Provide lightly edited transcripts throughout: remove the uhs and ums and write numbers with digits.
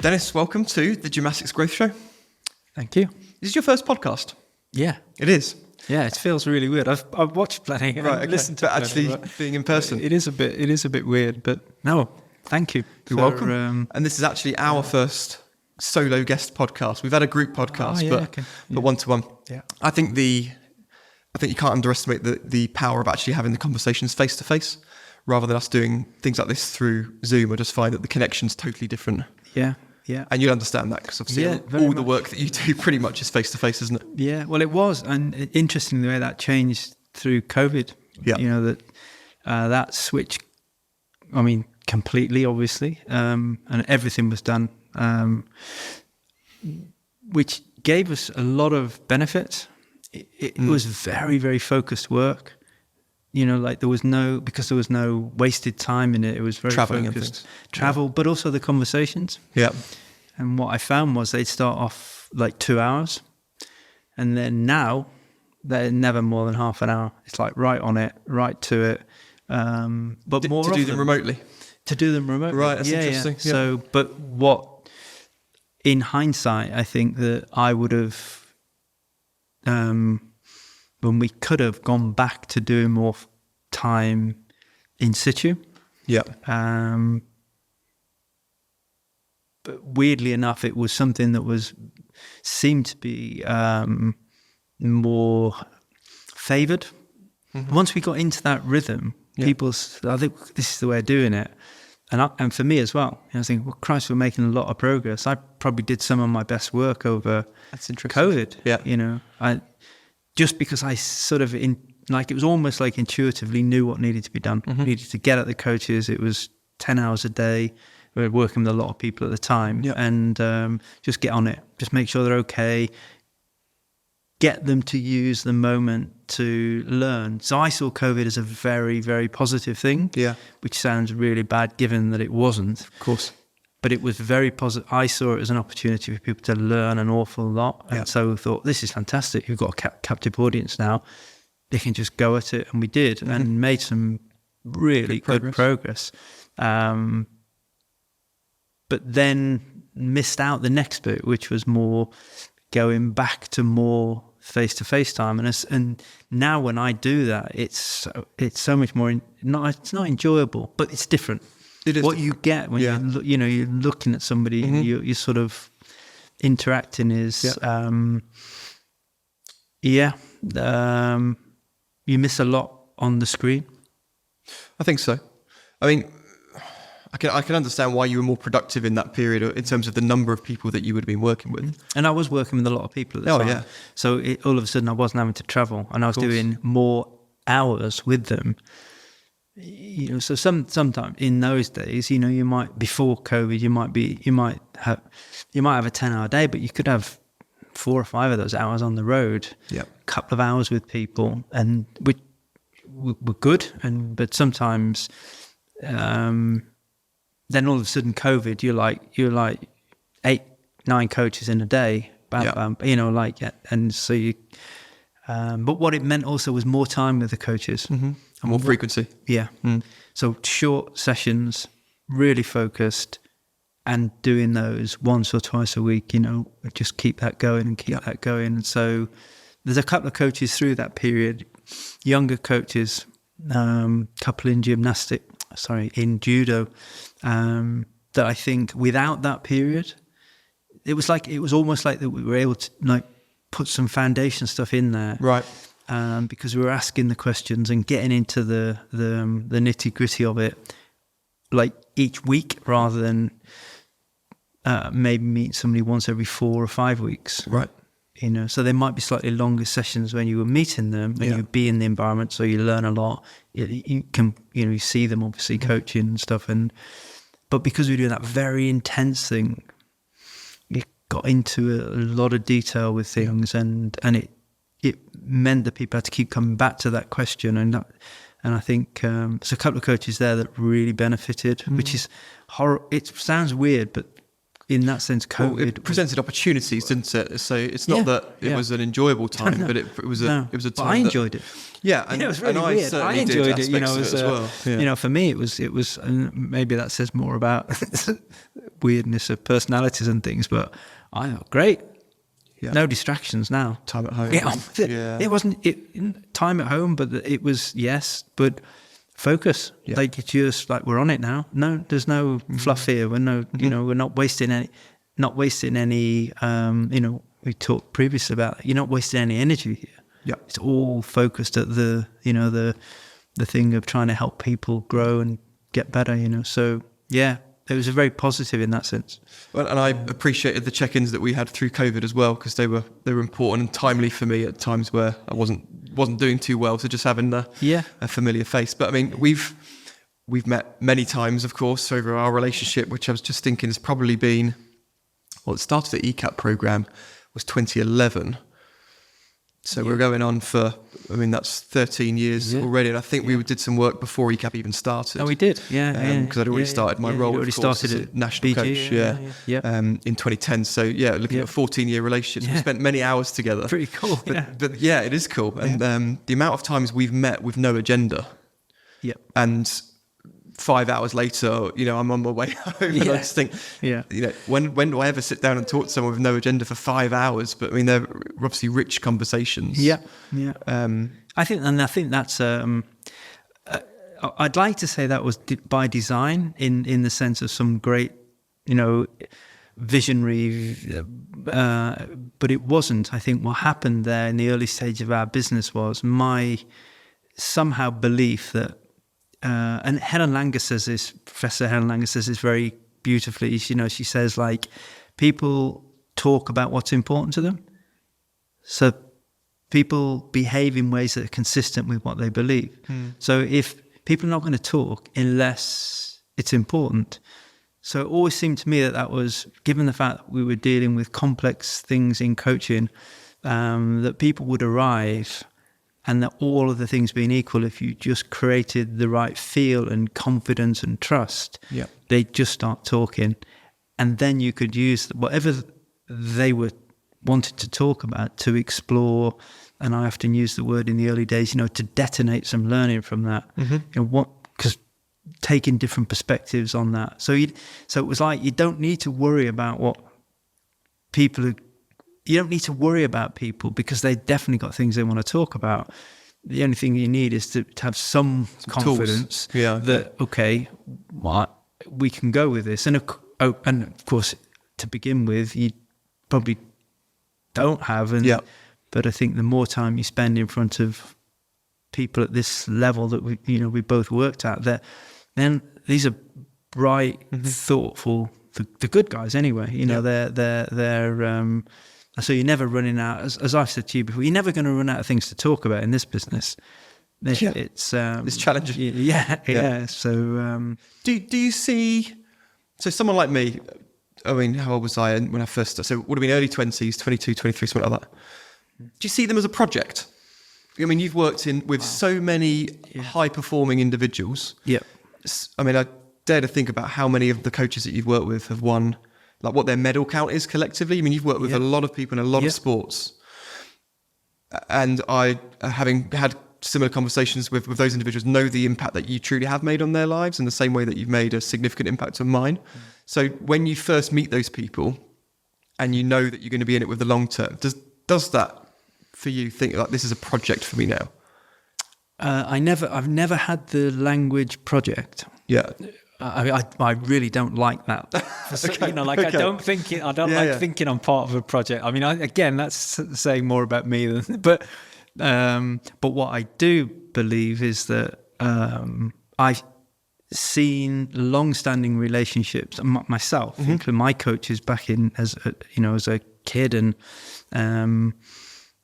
Dennis, welcome to the Gymnastics Growth Show. Thank you. This is your first podcast. Yeah. It is. Yeah, it feels really weird. I've watched plenty, Right, okay. listened to but actually being in person. It is a bit weird, but no, thank you. You're welcome. And this is actually our first solo guest podcast. We've had a group podcast, but one-to-one. Yeah. I think you can't underestimate the power of actually having the conversations face-to-face rather than us doing things like this through Zoom. I just find that the connection's totally different. Yeah. Yeah. And you'll understand that because obviously all the work that you do pretty much is face-to-face, isn't it? Yeah, well, it was. And interestingly, the way that changed through COVID, that switch, completely, obviously, and everything was done, which gave us a lot of benefits. It was very, very focused work. There was no wasted time in it. It was very traveling focused. Travel, but also the conversations. Yeah. And what I found was they'd start off like 2 hours. And then now they're never more than half an hour. It's like right on it, right to it. But more to do them remotely. To do them remotely. Right, that's interesting. Yeah. So, but what, in hindsight, I think that I would have, when we could have gone back to doing more time in situ. Yeah. But weirdly enough, it was something that seemed to be more favoured. Mm-hmm. Once we got into that rhythm, I think this is the way of doing it. And for me as well, I was thinking, well, Christ, we're making a lot of progress. I probably did some of my best work over COVID. Yeah. Just because I sort of, it was almost like intuitively knew what needed to be done. Mm-hmm. Needed to get at the coaches. It was 10 hours a day. We were working with a lot of people at the time. Yep. And just get on it. Just make sure they're okay. Get them to use the moment to learn. So I saw COVID as a very, very positive thing. Yeah. Which sounds really bad given that it wasn't. Of course. But it was very positive. I saw it as an opportunity for people to learn an awful lot. And so I thought, this is fantastic. You've got a captive audience now. They can just go at it. And we did and made some really good progress. But then missed out the next bit, which was more going back to more face-to-face time. And now when I do that, it's so much more, it's not enjoyable, but it's different. It is what you get when you're looking at somebody, you're sort of interacting is, you miss a lot on the screen. I think so. I mean, I can understand why you were more productive in that period in terms of the number of people that you would have been working with. And I was working with a lot of people at the time. Yeah. So all of a sudden I wasn't having to travel and I was doing more hours with them. So sometimes in those days, you might, before COVID, you might have a 10-hour day, but you could have 4 or 5 of those hours on the road. Yeah. A couple of hours with people, and we were good. But sometimes, then all of a sudden, COVID, you're like 8-9 coaches in a day. Bam, and so you. But what it meant also was more time with the coaches. Mm-hmm. And more frequency. Yeah. So short sessions, really focused, and doing those once or twice a week, just keep that going and keep that going. And so there's a couple of coaches through that period, younger coaches, couple in in judo, that I think without that period, it was almost like that we were able to put some foundation stuff in there. Right. Because we were asking the questions and getting into the nitty gritty of it, like each week rather than maybe meet somebody once every 4 or 5 weeks. Right. So there might be slightly longer sessions when you were meeting them and you be in the environment, so you learn a lot. You can, you see them obviously coaching and stuff. But because we were doing that very intense thing, it got into a lot of detail with things and it meant that people had to keep coming back to that question. And I think there's a couple of coaches there that really benefited, which is it sounds weird, but in that sense, COVID it presented opportunities, didn't it? So it's not that it was an enjoyable time, but it was a time. But I enjoyed it. Yeah, and it was really weird. I enjoyed it. As well. For me, it was, and maybe that says more about weirdness of personalities and things, but I thought, great. Yeah. No distractions now. Time at home. It wasn't time at home, but it was, yes, but focus. Yeah. Like, it's just like, we're on it now. No, there's no fluff here. We're we're not wasting any, we talked previously about, you're not wasting any energy here. Yeah. It's all focused at the thing of trying to help people grow and get better, So yeah, it was very positive in that sense. Well, and I appreciated the check-ins that we had through COVID as well, because they were important and timely for me at times where I wasn't doing too well. So just having a familiar face. But I mean, we've met many times, of course, over our relationship, which I was just thinking has probably been, it started the ECAP program was 2011. So we're going on for, that's 13 years already. And I think we did some work before ECAP even started. Oh, we did, because I'd already started my role, already of course, started as a national coach, in 2010. So looking at a 14-year relationship. We spent many hours together. Pretty cool, But yeah, it is cool. And the amount of times we've met with no agenda. Yep. And 5 hours later, I'm on my way home, and I just think, when do I ever sit down and talk to someone with no agenda for 5 hours? But I mean, they're obviously rich conversations. Yeah. I think that's. I'd like to say that was by design, in the sense of some great, visionary, but it wasn't. I think what happened there in the early stage of our business was my somehow belief that. And Helen Langer says this, Professor Helen Langer says this very beautifully. She says, like, people talk about what's important to them. So people behave in ways that are consistent with what they believe. So if people are not going to talk unless it's important. So it always seemed to me that was, given the fact that we were dealing with complex things in coaching, that people would arrive. And that all of the things being equal, if you just created the right feel and confidence and trust, they'd just start talking. And then you could use whatever they were wanted to talk about to explore. And I often use the word in the early days, to detonate some learning from that. Because taking different perspectives on that. So it was like, you don't need to worry about what people are. You don't need to worry about people because they've definitely got things they want to talk about. The only thing you need is to have some confidence that, okay, we can go with this. And of course, to begin with, you probably don't have. But I think the more time you spend in front of people at this level that we both worked at, then these are bright, thoughtful, the good guys anyway. They're so you're never running out, as I've said to you before, you're never going to run out of things to talk about in this business. It's challenging. So do you see, so someone like me, I mean, how old was I when I first started? So it would have been early 20s, 22, 23, something like that. Do you see them as a project? I mean, you've worked with so many high-performing individuals. Yeah. I mean, I dare to think about how many of the coaches that you've worked with have won, like what their medal count is collectively. I mean, you've worked with a lot of people in a lot of sports. And I, having had similar conversations with those individuals, know the impact that you truly have made on their lives in the same way that you've made a significant impact on mine. So when you first meet those people and you know that you're going to be in it with the long term, does that for you think like this is a project for me now? I've never had the language project. Yeah. I really don't like that. I don't think I don't like thinking I'm part of a project. I mean, again, that's saying more about me than, but what I do believe is that I've seen long-standing relationships myself, including my coaches back in as a kid, and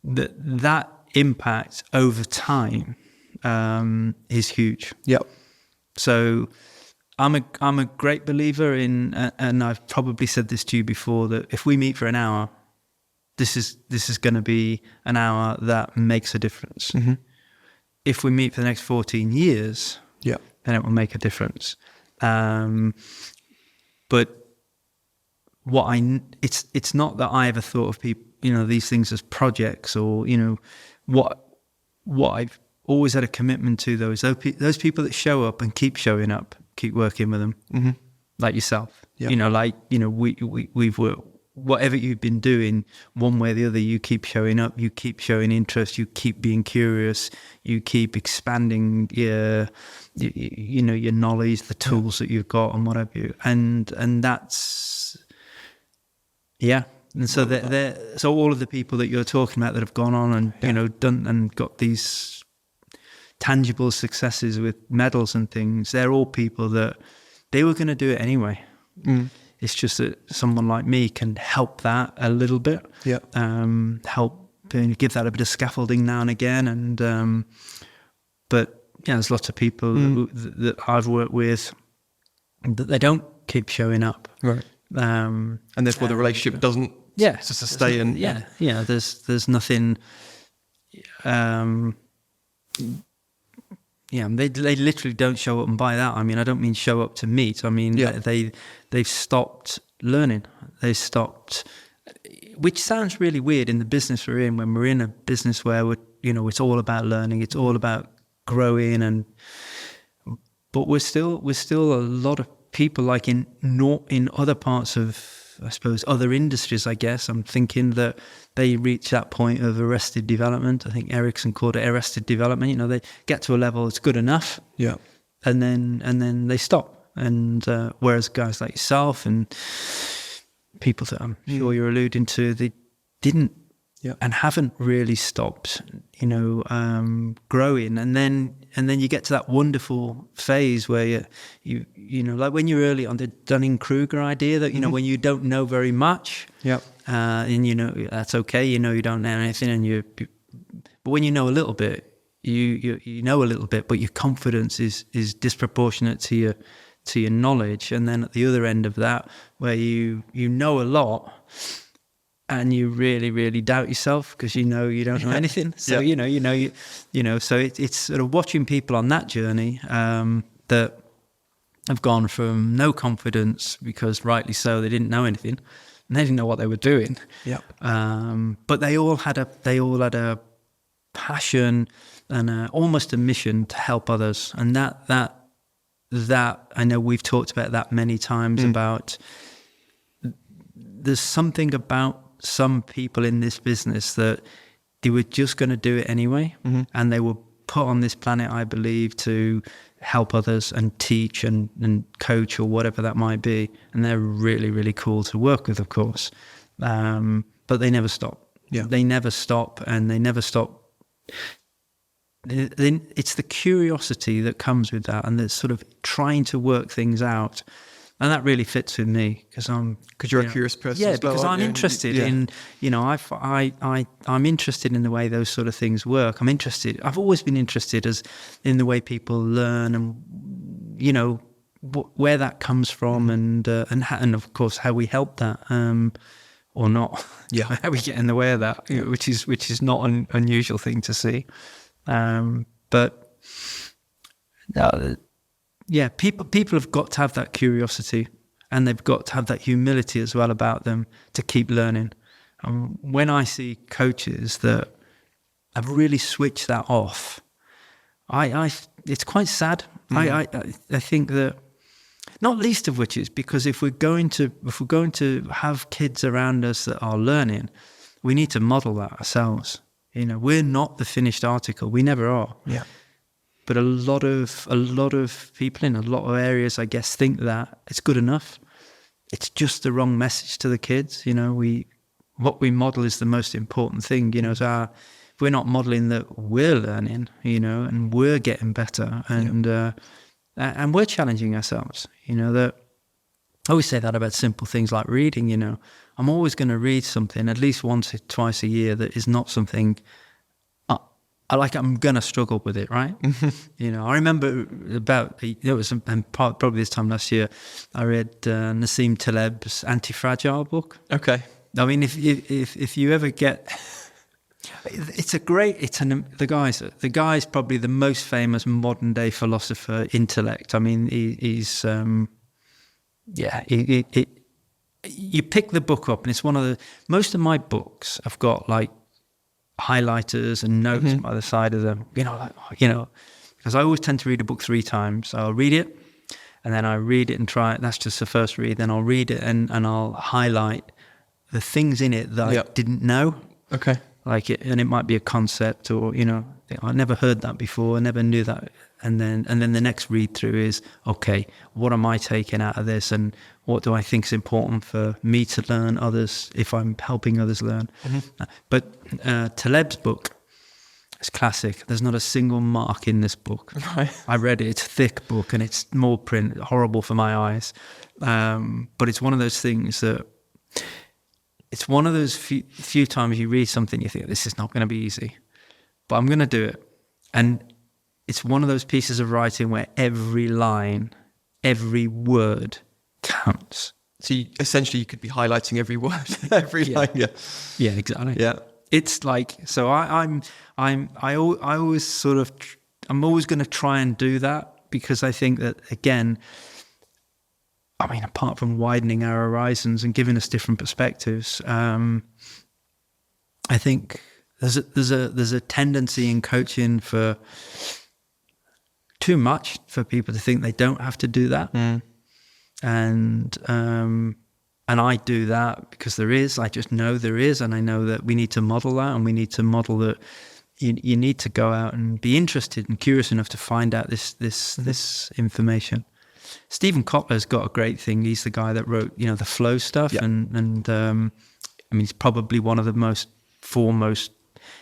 that impact over time is huge. Yep. So I'm a great believer in, and I've probably said this to you before, that if we meet for an hour, this is going to be an hour that makes a difference. Mm-hmm. If we meet for the next 14 years, then it will make a difference. But it's not that I ever thought of people, these things as projects, or what I've always had a commitment to those people that show up and keep showing up, keep working with them. Mm-hmm. like yourself. Yeah. You know, like, you know, we've worked, whatever you've been doing, one way or the other, you keep showing up, you keep showing interest, you keep being curious, you keep expanding your knowledge, the tools that you've got, and whatever. And that's, yeah. And so so all of the people that you're talking about that have gone on and you know done and got these tangible successes with medals and things, they're all people that they were going to do it anyway. It's just that someone like me can help that a little bit. Yeah. Help give that a bit of scaffolding now and again. And but yeah, there's lots of people that I've worked with that they don't keep showing up. Right. And therefore the relationship doesn't sustain. There's nothing. They literally don't show up and buy that. I mean, I don't mean show up to meet. I mean, they've stopped learning. They stopped, which sounds really weird in the business we're in, when we're in a business where it's all about learning, it's all about growing, but we're still a lot of people like in other parts of, I suppose, other industries, I guess. I'm thinking that they reach that point of arrested development. I think Ericsson called it arrested development. You know, they get to a level that's good enough, and then they stop. And whereas guys like yourself and people that I'm sure you're alluding to, they didn't and haven't really stopped, growing. And then you get to that wonderful phase where you like when you're early on the Dunning-Kruger idea that, when you don't know very much, and that's okay, you don't know anything, but when you know a little bit, you know a little bit, but your confidence is disproportionate to your knowledge. And then at the other end of that, where you know a lot, and you really, really doubt yourself because you don't know anything. So so it's sort of watching people on that journey that have gone from no confidence, because rightly so, they didn't know anything and they didn't know what they were doing. But they all had a passion and almost a mission to help others. And that I know we've talked about that many times about there's something about some people in this business that they were just going to do it anyway, and they were put on this planet, I believe, to help others and teach and coach or whatever that might be. And they're really, really cool to work with, of course. But they never stop. They never stop, and they never stop. It's the curiosity that comes with that, and the sort of trying to work things out. And that really fits with me because you're a curious person. Yeah, as well, because I'm interested in, I'm interested in the way those sort of things work. I've always been interested in the way people learn, and where that comes from, and of course how we help that, or not. How we get in the way of that, which is not an unusual thing to see, but. People have got to have that curiosity, and they've got to have that humility as well about them to keep learning. When I see coaches that have really switched that off, it's quite sad. I think that, not least of which is because if we're going to have kids around us that are learning, we need to model that ourselves. We're not the finished article. We never are. But a lot of people in a lot of areas, I guess, think that it's good enough. It's just the wrong message to the kids. What we model is the most important thing. So if we're not modeling that we're learning, and we're getting better, and we're challenging ourselves. That I always say that about simple things like reading. I'm always going to read something at least once or twice a year that is not something. I'm going to struggle with it, right? I remember probably this time last year, I read Nassim Taleb's Anti-Fragile book. Okay. I mean, if you ever get, the guy's probably the most famous modern day philosopher intellect. I mean, he's you pick the book up, and it's one of the, most of my books I've got like highlighters and notes by the side of them, because I always tend to read a book 3 times. I'll read it, and then I read it and try it. That's just the first read. Then I'll read it and I'll highlight the things in it that I didn't know. Okay. And it might be a concept, or I never heard that before, I never knew that, and then the next read through is, okay, what am I taking out of this, and what do I think is important for me to learn, others, if I'm helping others learn. But Taleb's book is classic. There's not a single mark in this book. Right. I read it. It's a thick book and it's small print, horrible for my eyes. But it's one of those things that. It's one of those few times you read something, you think, this is not going to be easy, but I'm going to do it. And it's one of those pieces of writing where every line, every word counts. So essentially you could be highlighting every word, every line. Yeah. Yeah, exactly. Yeah. It's like, so I'm always I'm always going to try and do that, because I think that, again, apart from widening our horizons and giving us different perspectives, I think there's a tendency in coaching for too much for people to think they don't have to do that, and I do that because I just know there is, and I know that we need to model that, and we need to model that. You need to go out and be interested and curious enough to find out this information. Stephen Kotler's got a great thing. He's the guy that wrote, the flow stuff, and he's probably one of the foremost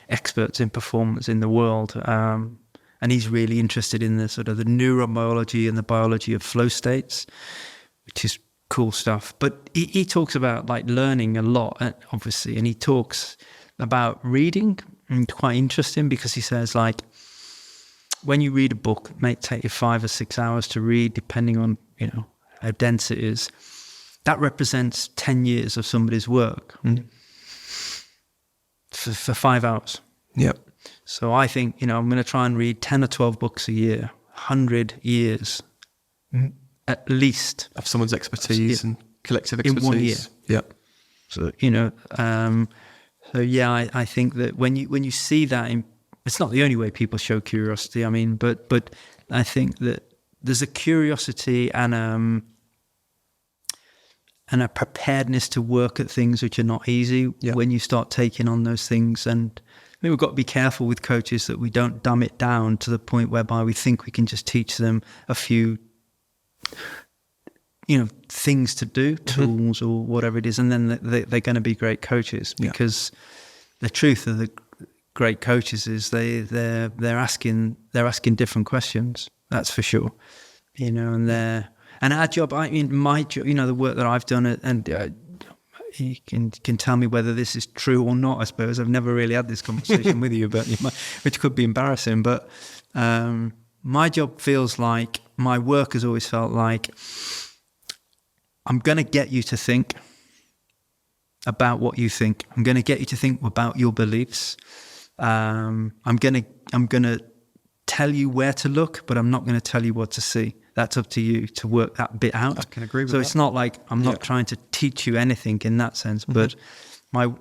experts in performance in the world. And he's really interested in the sort of the neurobiology and the biology of flow states, which is cool stuff. But he talks about like learning a lot, obviously, and he talks about reading, and quite interesting, because he says, like, when you read a book, it may take you 5 or 6 hours to read, depending on, how dense it is. That represents 10 years of somebody's work for 5 hours. Yep. So I think, I'm going to try and read 10 or 12 books a year, 100 years, at least. Of someone's expertise and collective expertise. In 1 year. Yep. So, I think that when you see that it's not the only way people show curiosity. But I think that there's a curiosity and a preparedness to work at things which are not easy when you start taking on those things. And I think we've got to be careful with coaches that we don't dumb it down to the point whereby we think we can just teach them a few, things to do, tools or whatever it is, and then they're going to be great coaches. Because the truth of the great coaches is they're asking different questions. That's for sure. And our job. My job. The work that I've done, and you can tell me whether this is true or not. I suppose I've never really had this conversation with you, but which could be embarrassing. But my job feels like, my work has always felt like, I'm going to get you to think about what you think. I'm going to get you to think about your beliefs. I'm going to tell you where to look, but I'm not going to tell you what to see. That's up to you to work that bit out. I can agree with that. So it's not like I'm not trying to teach you anything in that sense, but my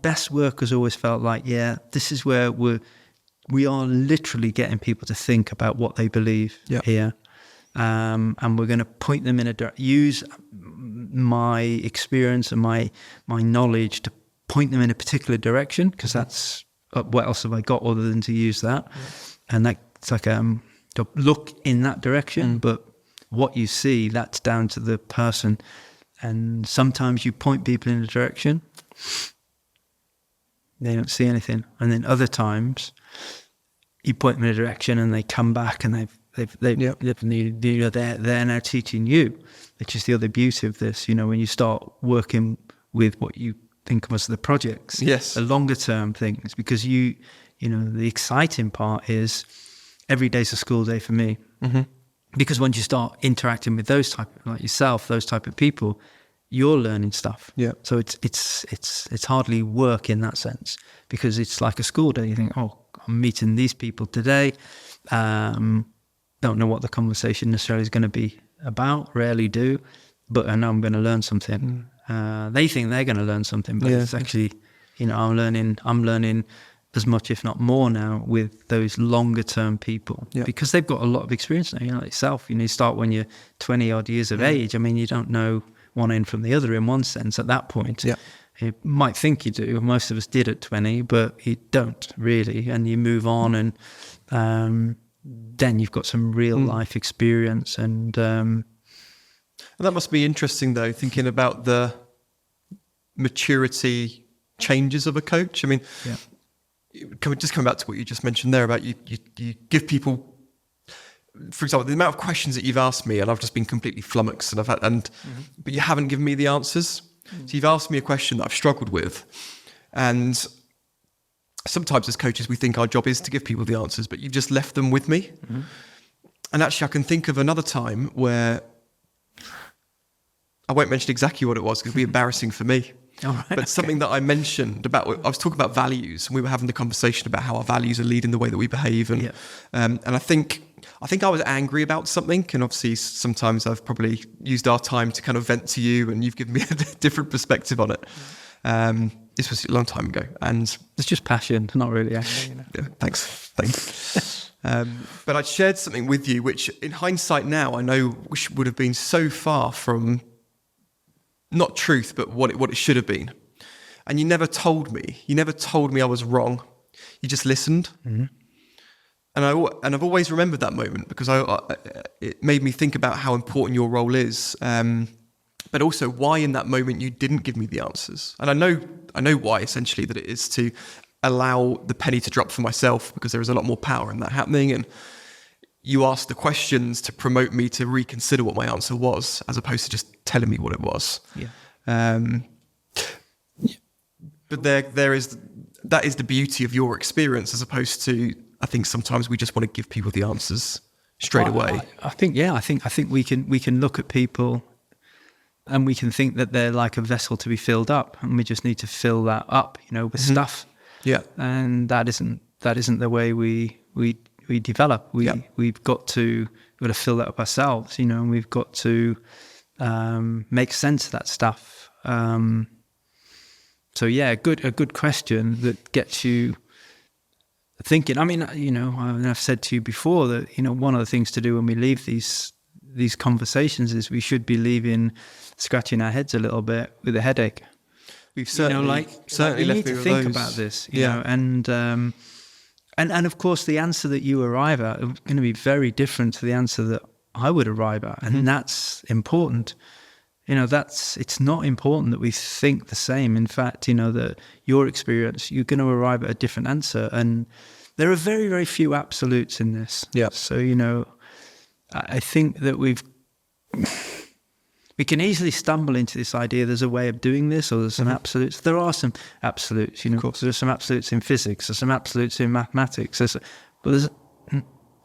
best work has always felt like, this is where we are literally getting people to think about what they believe here. And we're going to point them in use my experience and my knowledge to point them in a particular direction, because that's what else have I got other than to use that? And that's like to look in that direction, but what you see, that's down to the person. And sometimes you point people in a direction, they don't see anything, and then other times you point them in a direction and they come back and they're now teaching you, which is the other beauty of this. When you start working with what you think of as the projects, the longer term things, because the exciting part is every day's a school day for me, because once you start interacting with those type, like yourself, those type of people, you're learning stuff. So it's hardly work in that sense, because it's like a school day. You think, oh, I'm meeting these people today. Don't know what the conversation necessarily is going to be about. Rarely do, but I know I'm going to learn something. They think they're going to learn something, but it's actually, I'm learning as much, if not more now, with those longer term people because they've got a lot of experience now. Like yourself, you start when you're 20 odd years of age. I mean, you don't know one end from the other in one sense at that point. Yeah. You might think you do. Most of us did at 20, but you don't really. And you move on, and then you've got some real life experience. And that must be interesting, though, thinking about the maturity changes of a coach. I mean, can we just come back to what you just mentioned there about you give people, for example, the amount of questions that you've asked me, and I've just been completely flummoxed, but you haven't given me the answers. So you've asked me a question that I've struggled with, and sometimes as coaches we think our job is to give people the answers, but you've just left them with me. And actually I can think of another time where I won't mention exactly what it was because it'd be embarrassing for me. But something that I mentioned about, I was talking about values, and we were having the conversation about how our values are leading the way that we behave. And I think I was angry about something, and obviously sometimes I've probably used our time to kind of vent to you, and you've given me a different perspective on it. This was a long time ago, and it's just passion, not really anger. Yeah, thanks. But I shared something with you, which in hindsight now I know would have been so far from not truth, but what it should have been. And you never told me. You never told me I was wrong. You just listened. And I've always remembered that moment because it made me think about how important your role is, but also why in that moment you didn't give me the answers. And I know why, essentially, that it is to allow the penny to drop for myself, because there is a lot more power in that happening. And you asked the questions to promote me to reconsider what my answer was, as opposed to just telling me what it was. But that is the beauty of your experience, as opposed to, I think sometimes we just want to give people the answers straight away. I think we can look at people and we can think that they're like a vessel to be filled up, and we just need to fill that up, with stuff. Yeah. And that isn't the way we develop. We've got to fill that up ourselves, and we've got to make sense of that stuff. So a good question that gets you thinking. I mean, I've said to you before that, one of the things to do when we leave these conversations is we should be leaving scratching our heads a little bit with a headache. We've certainly we left need to think about this, you know, and of course the answer that you arrive at is going to be very different to the answer that I would arrive at, and that's important. It's not important that we think the same. In fact, that your experience, you're going to arrive at a different answer, and there are very, very few absolutes in this. Yeah. So I think that we can easily stumble into this idea there's a way of doing this, or there's some absolutes. There are some absolutes, Of course. There's some absolutes in physics, there's some absolutes in mathematics. But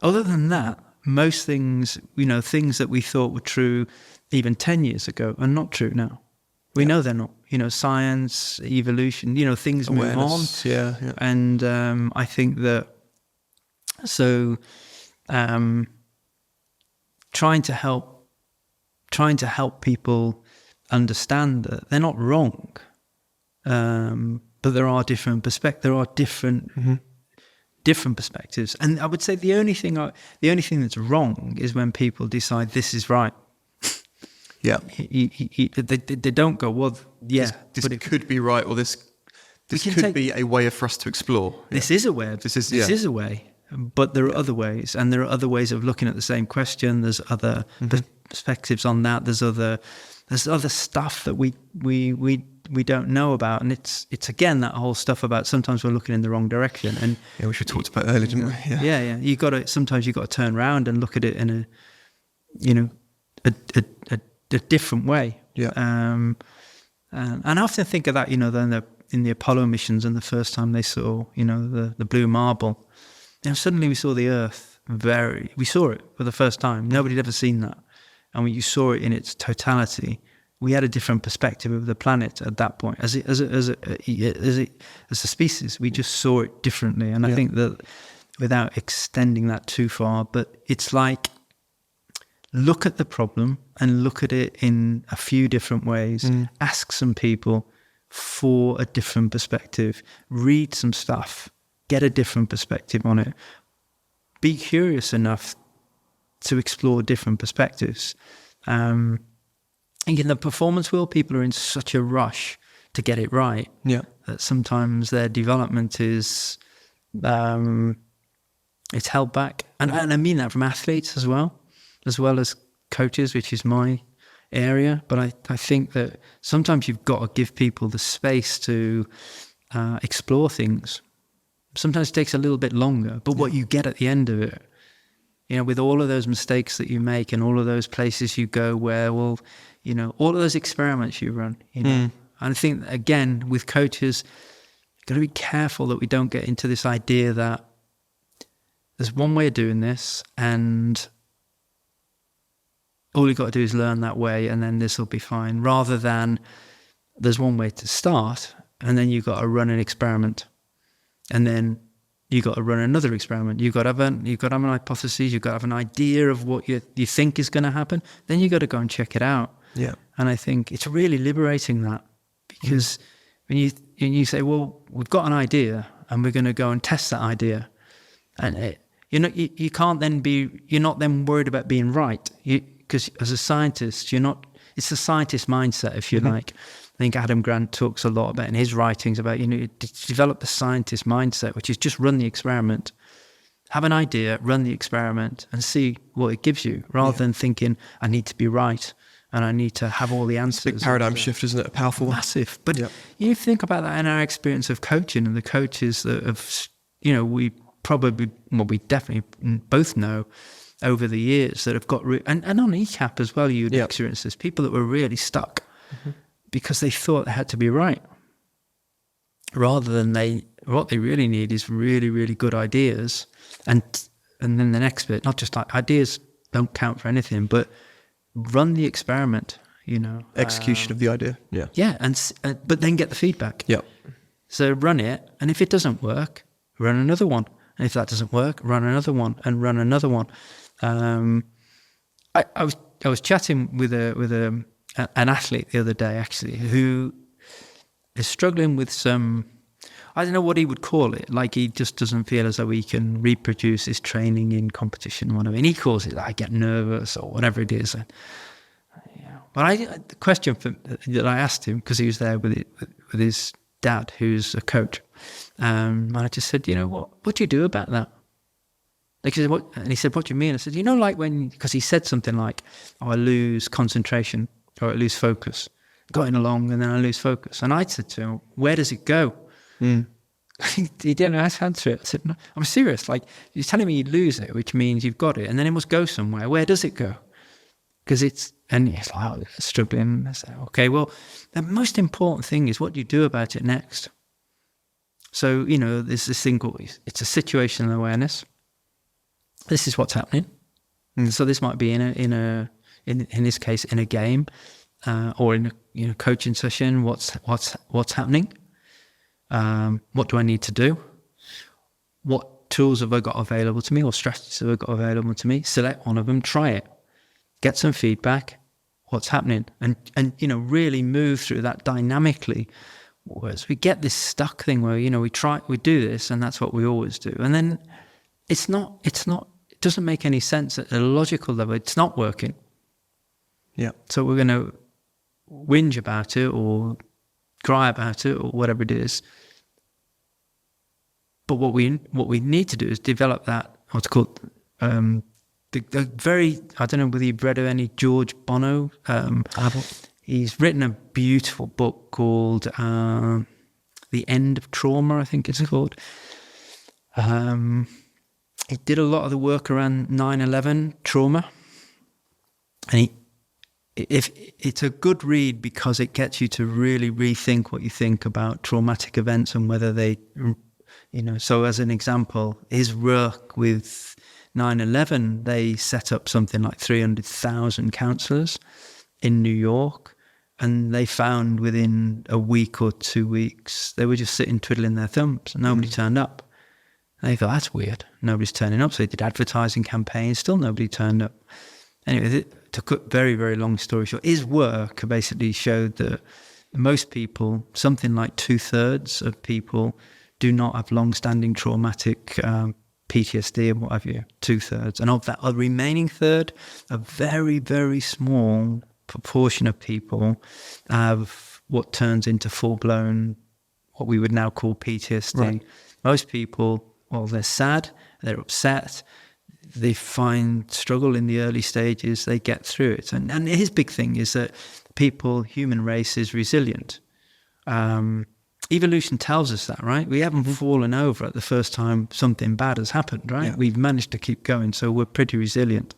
other than that, most things, things that we thought were true even 10 years ago are not true now. We know they're not. Science, evolution, things Awareness, move on. Yeah. And I think that, trying to help people understand that they're not wrong, but there are different different perspectives. And I would say the only thing that's wrong is when people decide this is right. Yeah, they don't go, well, yeah, this could be right, or this could be a way for us to explore. This is a way. This is a way. But there are other ways, and there are other ways of looking at the same question. There's other perspectives on that. There's other stuff that we don't know about, and it's again that whole stuff about sometimes we're looking in the wrong direction. And which we talked about earlier, didn't we? Yeah. Sometimes you got to turn around and look at it in a different way. Yeah. And I often think of that, then in the Apollo missions, and the first time they saw, the blue marble. Suddenly we saw the Earth we saw it for the first time. Nobody had ever seen that. And when you saw it in its totality, we had a different perspective of the planet at that point. As a species, we just saw it differently. And I think that, without extending that too far, but it's like, look at the problem and look at it in a few different ways. Ask some people for a different perspective. Read some stuff. get a different perspective on it. Be curious enough to explore different perspectives. And in the performance world, people are in such a rush to get it right. Yeah. That sometimes their development is it's held back. And I mean that from athletes as well as coaches, which is my area. But I think that sometimes you've got to give people the space to explore things. Sometimes it takes a little bit longer, but what you get at the end of it, with all of those mistakes that you make and all of those places you go where, all of those experiments you run, And I think, again, with coaches, you've got to be careful that we don't get into this idea that there's one way of doing this and all you've got to do is learn that way and then this will be fine, rather than there's one way to start and then you've got to run an experiment and then you've got to run another experiment. You've got to have an hypothesis, you've got to have an idea of what you think is going to happen, then you've got to go and check it out. Yeah. And I think it's really liberating, that, because when you say, well, we've got an idea and we're going to go and test that idea, and you can't then you're not then worried about being right, because as a scientist, it's the scientist mindset, if you like. I think Adam Grant talks a lot about in his writings about, develop the scientist mindset, which is just run the experiment, have an idea, run the experiment and see what it gives you, rather than thinking I need to be right and I need to have all the answers. Big paradigm shift, isn't it? A powerful one. Massive. But you think about that in our experience of coaching, and the coaches that have, we definitely both know over the years that have got, and on ECAP as well, you'd experience this, people that were really stuck because they thought they had to be right, rather than what they really need is really, really good ideas. And then the next bit, not just like ideas don't count for anything, but run the experiment, execution of the idea. Yeah. Yeah. But then get the feedback. Yeah. So run it. And if it doesn't work, run another one. And if that doesn't work, run another one and run another one. I was chatting with an athlete the other day, actually, who is struggling with some, I don't know what he would call it. Like, he just doesn't feel as though he can reproduce his training in competition. Whatever. And he calls it, I get nervous or whatever it is. And, but the question that I asked him, because he was there with his dad, who's a coach, and I just said, what do you do about that? Like, he said, what? And he said, what do you mean? I said, like because he said something like, I lose concentration or I lose focus, going along and then I lose focus. And I said to him, where does it go? He didn't know how to answer it. I said, no, I'm serious. Like, you're telling me you lose it, which means you've got it, and then it must go somewhere. Where does it go? Because and he's like, struggling. I said, okay, well, the most important thing is what you do about it next. So, there's this thing called, it's a situational awareness. This is what's happening. So this might be in this case, in a game, or in a coaching session. What's happening? What do I need to do? What tools have I got available to me, or strategies have I got available to me? Select one of them, try it, get some feedback. What's happening? And really move through that dynamically. Whereas we get this stuck thing where, we do this and that's what we always do. And then it doesn't make any sense at a logical level. It's not working. Yeah. So we're going to whinge about it or cry about it or whatever it is. But what we need to do is develop that, what's called, the very, I don't know whether you've read of any George Bono. He's written a beautiful book called The End of Trauma, I think it's called. He did a lot of the work around 9/11 trauma. And it's a good read because it gets you to really rethink what you think about traumatic events and whether they, so as an example, his work with 9/11, they set up something like 300,000 counsellors in New York. And they found within a week or 2 weeks, they were just sitting twiddling their thumbs and nobody turned up. And they thought, that's weird. Nobody's turning up. So they did advertising campaigns, still nobody turned up. Anyway, to cut very, very long story short, his work basically showed that most people, something like 2/3 of people, do not have long-standing traumatic PTSD and what have you, 2/3. And of that remaining third, a very, very small proportion of people have what turns into full-blown, what we would now call PTSD. Right. Most people, well, they're sad, they're upset, they find struggle in the early stages, they get through it. And his big thing is that people, human race is resilient. Evolution tells us that, right? We haven't fallen over at the first time something bad has happened, right? Yeah. We've managed to keep going, so we're pretty resilient.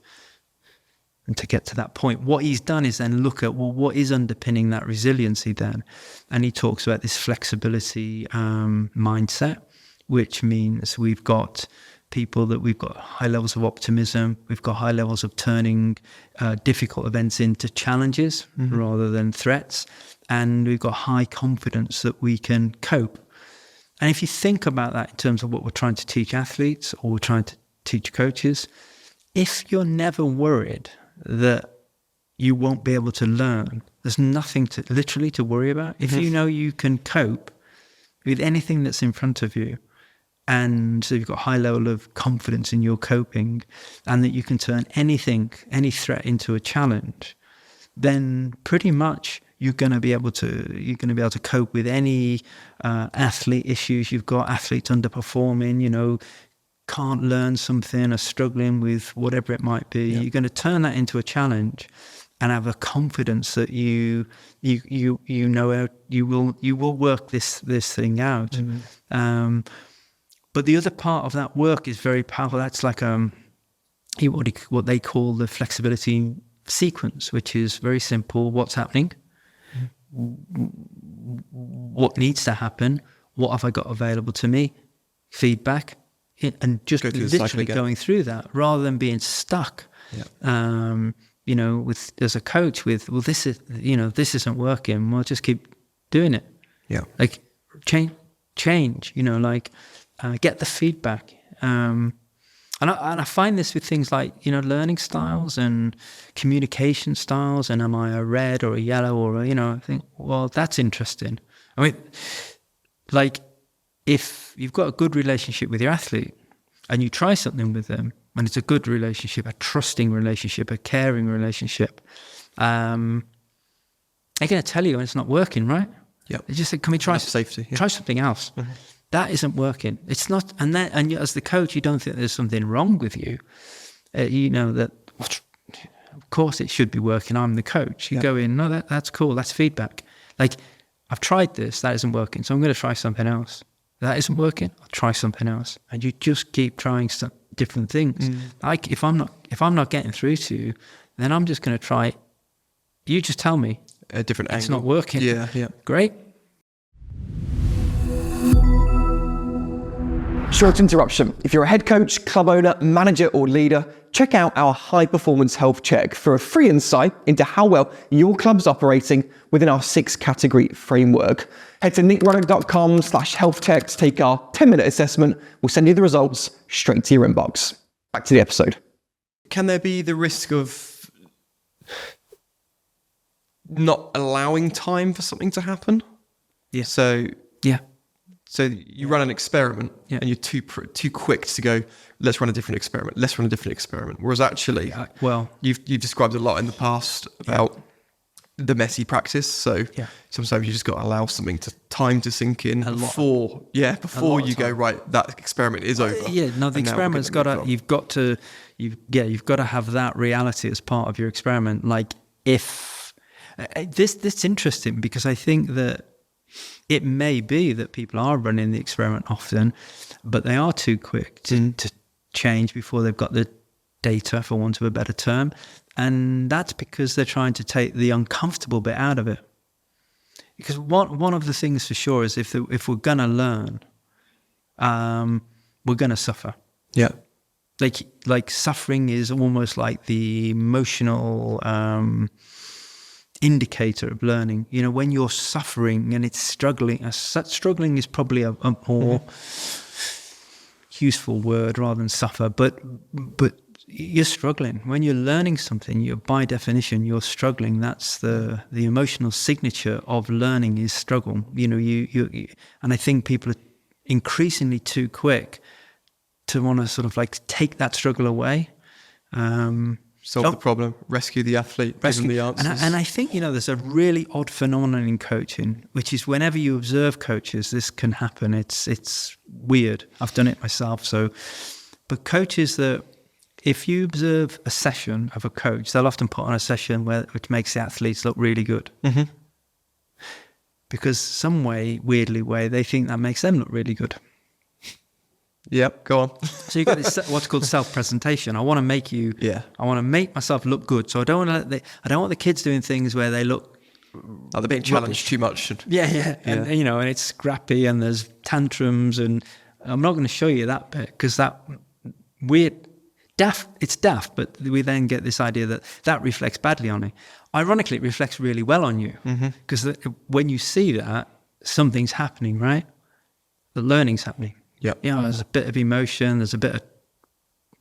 And to get to that point, what he's done is then look at, well, what is underpinning that resiliency then? And he talks about this flexibility mindset, which means we've got people that we've got high levels of optimism, we've got high levels of turning difficult events into challenges rather than threats, and we've got high confidence that we can cope. And if you think about that in terms of what we're trying to teach athletes or we're trying to teach coaches, if you're never worried that you won't be able to learn, there's nothing to worry about. If you know you can cope with anything that's in front of you, and so you've got a high level of confidence in your coping, and that you can turn anything, any threat into a challenge, then pretty much you're going to be able to cope with any athlete issues you've got. Athletes underperforming, can't learn something, or struggling with whatever it might be. You're going to turn that into a challenge, and have a confidence that you will work this thing out. But the other part of that work is very powerful. That's like what they call the flexibility sequence, which is very simple. What's happening? What needs to happen? What have I got available to me? Feedback. And just literally going through that rather than being stuck. As a coach this isn't working. Well, just keep doing it. Yeah. Like change, get the feedback. And I find this with things like, learning styles and communication styles, and am I a red or a yellow or I think, well, that's interesting. I mean, like, if you've got a good relationship with your athlete and you try something with them and it's a good relationship, a trusting relationship, a caring relationship, they're going to tell you when it's not working, right? Yeah. They just say, can we try safety? Yeah. Try something else. That isn't working. It's not, and as the coach, you don't think there's something wrong with you. That of course it should be working. I'm the coach. You go in, no, that's cool. That's feedback. Like, I've tried this, that isn't working, so I'm going to try something else. That isn't working, I'll try something else. And you just keep trying some different things. Like, if I'm not getting through to you, then I'm just going to try. You just tell me a different angle. It's not working. Yeah. Great. Short interruption. If you're a head coach, club owner, manager, or leader, check out our high performance health check for a free insight into how well your club's operating within our 6-category framework. Head to nickroddick.com/health check to take our 10-minute assessment. We'll send you the results straight to your inbox. Back to the episode. Can there be the risk of not allowing time for something to happen? Yeah. So you run an experiment and you're too quick to go, let's run a different experiment. Whereas actually, you've described a lot in the past about the messy practice. So sometimes you just got to allow something to sink in before you go, right, that experiment is over. The experiment's you've got to have that reality as part of your experiment. Like, if this interesting, because I think that it may be that people are running the experiment often, but they are too quick to change before they've got the data, for want of a better term. And that's because they're trying to take the uncomfortable bit out of it. Because one of the things for sure is if we're going to learn, we're going to suffer. Yeah. Like suffering is almost like the emotional indicator of learning. When you're suffering and it's struggling, struggling is probably a more useful word rather than suffer, but you're struggling. When you're learning something, by definition, you're struggling. That's the emotional signature of learning is struggle. And I think people increasingly too quick to want to sort of like take that struggle away. Solve the problem, rescue the athlete, give them the answers. And I think, there's a really odd phenomenon in coaching, which is whenever you observe coaches, this can happen. It's weird. I've done it myself. But coaches that, if you observe a session of a coach, they'll often put on a session which makes the athletes look really good. Mm-hmm. Because weirdly way, they think that makes them look really good. Yep, go on. So you got this, what's called self-presentation. I want to make I want to make myself look good. So I don't want the kids doing things where they look they're being challenged too much. Yeah. And and it's scrappy and there's tantrums, and I'm not going to show you that bit because that weird daft. It's daft, but we then get this idea that reflects badly on it. Ironically, it reflects really well on you because when you see that, something's happening, right? The learning's happening. Yep. There's a bit of emotion, there's a bit of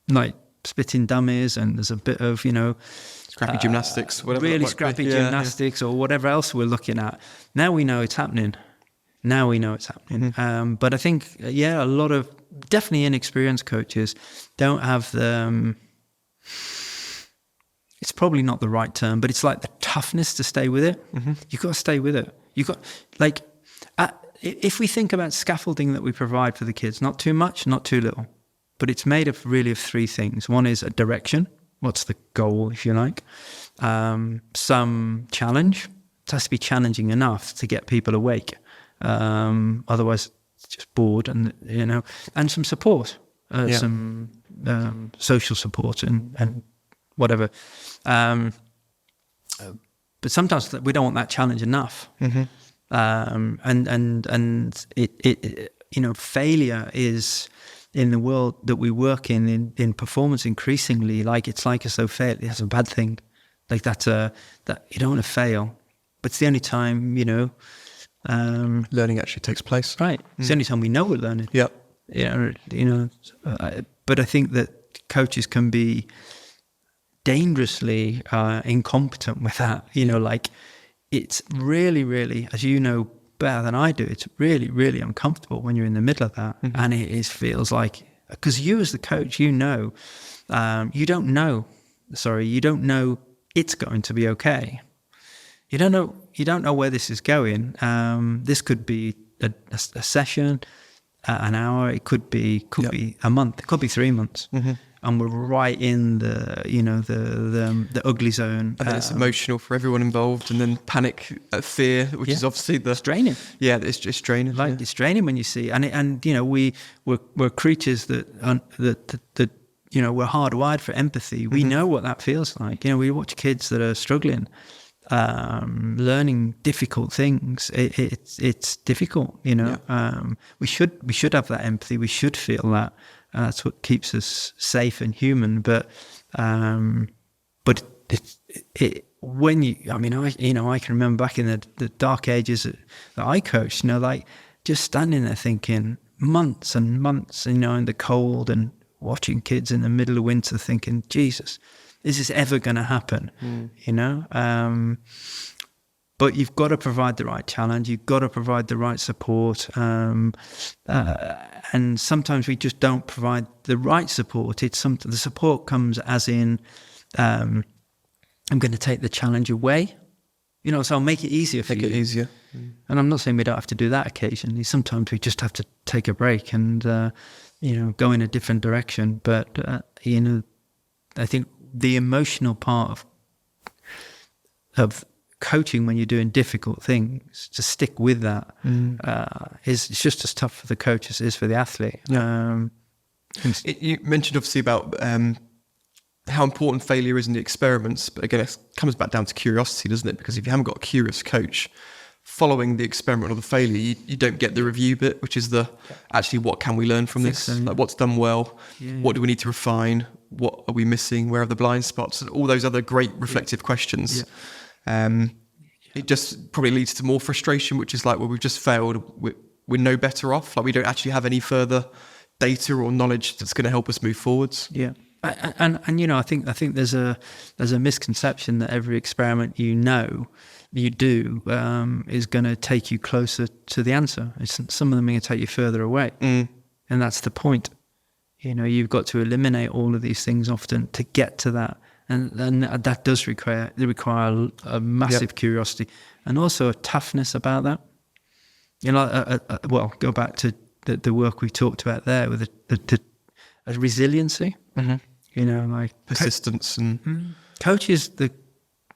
like spitting dummies, and there's a bit of, scrappy gymnastics, whatever. Really scrappy gymnastics or whatever else we're looking at. Now we know it's happening. But I think, a lot of definitely inexperienced coaches don't have it's probably not the right term, but it's like the toughness to stay with it. Mm-hmm. You've got to stay with it. If we think about scaffolding that we provide for the kids, not too much, not too little, but it's made of three things. One is a direction. What's the goal, if you like? Some challenge. It has to be challenging enough to get people awake. Otherwise, it's just bored, and some support, some social support and whatever. But sometimes we don't want that challenge enough. Mm-hmm. And failure is, in the world that we work in performance, increasingly it's like as though fail is a bad thing. Like that you don't want to fail, but it's the only time learning actually takes place. Right, it's the only time we know we're learning. Yep. But I think that coaches can be dangerously incompetent with that. It's really, really, as you know better than I do, it's really, really uncomfortable when you're in the middle of that. Mm-hmm. And it feels like, because you as the coach, you don't know it's going to be okay. You don't know where this is going. This could be a session, an hour. It could be a month. It could be 3 months. Mm-hmm. And we're right in the ugly zone. And then it's emotional for everyone involved, and then panic, fear, which is obviously it's draining. Yeah, it's just draining. It's draining when you see, we're creatures that we're hardwired for empathy. We know what that feels like. We watch kids that are struggling, learning difficult things. It's difficult. We should have that empathy. We should feel that. That's what keeps us safe and human. But when you, I can remember back in the dark ages that I coached, just standing there thinking months and months, in the cold, and watching kids in the middle of winter thinking, Jesus, is this ever going to happen? But you've got to provide the right challenge. You've got to provide the right support. And sometimes we just don't provide the right support. The support comes as in, I'm going to take the challenge away. So I'll make it easier for you. Make it easier. And I'm not saying we don't have to do that occasionally. Sometimes we just have to take a break and, go in a different direction. But, I think the emotional part of coaching when you're doing difficult things, to stick with that is just as tough for the coach as it is for the athlete. Yeah. You mentioned obviously about how important failure is in the experiments, but again, it comes back down to curiosity, doesn't it? Because if you haven't got a curious coach following the experiment or the failure, you don't get the review bit, which is actually what can we learn from this? So. Like what's done well? Yeah. What do we need to refine? What are we missing? Where are the blind spots? And all those other great reflective questions. Yeah. It just probably leads to more frustration, which is like, well, we've just failed. We're no better off. Like we don't actually have any further data or knowledge that's going to help us move forwards. Yeah. And I think there's a misconception that every experiment you do is going to take you closer to the answer. Some of them are going to take you further away, and that's the point. You've got to eliminate all of these things often to get to that, and that does require a massive curiosity and also a toughness about that. Go back to the work we talked about there with a resiliency. Like persistence and coaches, the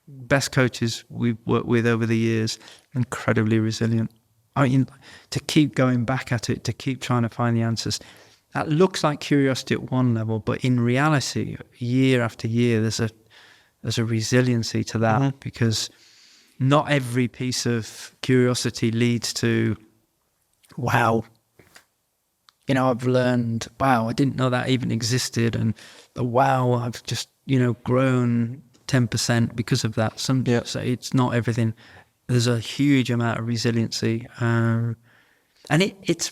best coaches we've worked with over the years, incredibly resilient. To keep going back at it, to keep trying to find the answers. That looks like curiosity at one level, but in reality, year after year, there's a resiliency to that because not every piece of curiosity leads to, wow, I've learned, wow, I didn't know that even existed, and wow, I've just, grown 10% because of that. So it's not everything. There's a huge amount of resiliency, and it's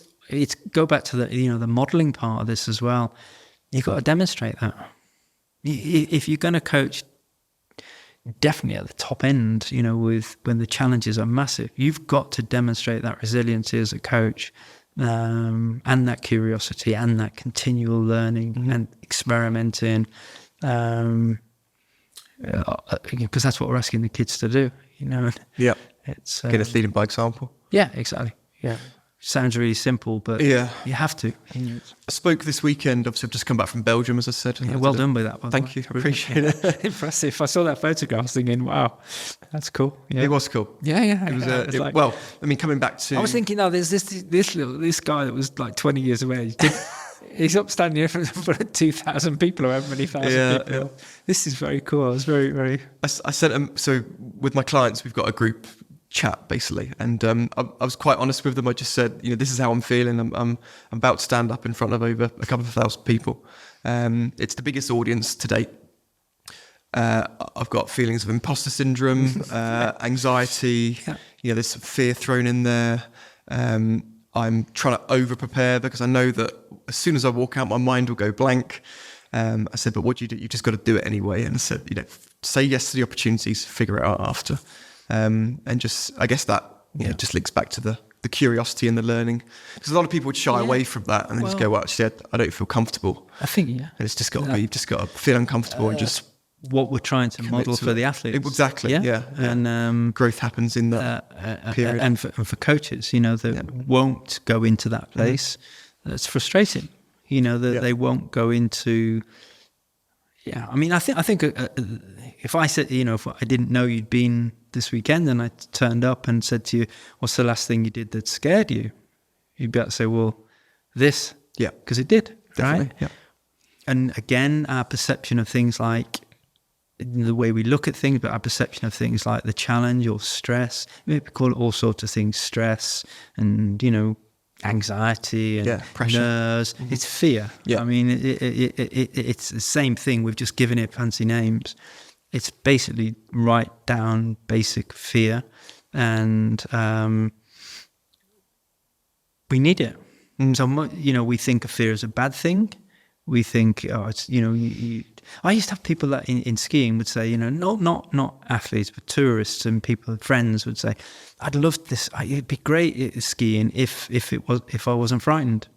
go back to the modeling part of this as well. You've got to demonstrate that. If you're going to coach, definitely at the top end, when the challenges are massive, you've got to demonstrate that resiliency as a coach, and that curiosity and that continual learning and experimenting, because that's what we're asking the kids to do. Yeah, it's get us leading by example. Yeah, exactly. Yeah. Sounds really simple, but you have to. I spoke this weekend. Obviously, I've just come back from Belgium, as I said. Yeah, well done with that. Thank you. I appreciate it. Impressive. I saw that photograph, I was thinking, wow, that's cool. Yeah. It was cool. Yeah. It was, coming back to... I was thinking, there's this guy that was like 20 years away. He's up standing in front of 2,000 people or however many thousand people. Yeah. This is very cool. I was very, very... I said, so with my clients, we've got a group chat basically, and I was quite honest with them. I just said, this is how I'm feeling. I'm about to stand up in front of over a couple of thousand people. It's the biggest audience to date. I've got feelings of imposter syndrome, anxiety. There's some fear thrown in there. I'm trying to over prepare because I know that as soon as I walk out, my mind will go blank. I said, but what do you do? You just got to do it anyway. And I said, say yes to the opportunities, figure it out after. And just, I guess that just links back to the curiosity and the learning, because a lot of people would shy away from that and they just go, well, actually, I don't feel comfortable. I think, and it's just got to be, you've just got to feel uncomfortable and just what we're trying to model for the athletes. Exactly. Yeah. And growth happens in that period. And for coaches, that won't go into that place. That's frustrating. That they won't go into. Yeah, I mean, I think if I said, if I didn't know you'd been this weekend and I turned up and said to you, what's the last thing you did that scared you? You'd be able to say, well, this. Yeah. Because it did, definitely, right? Yeah. And again, our perception of things like the way we look at things, but our perception of things like the challenge or stress, we call it all sorts of things, stress and, anxiety and pressure. Nerves. It's fear. Yeah. I mean, it's the same thing. We've just given it fancy names. It's basically right down basic fear, and we need it. So, we think of fear as a bad thing. We think, it's, I used to have people that in skiing would say, not athletes, but tourists and people, friends would say, I'd love this. It'd be great at skiing if I wasn't frightened.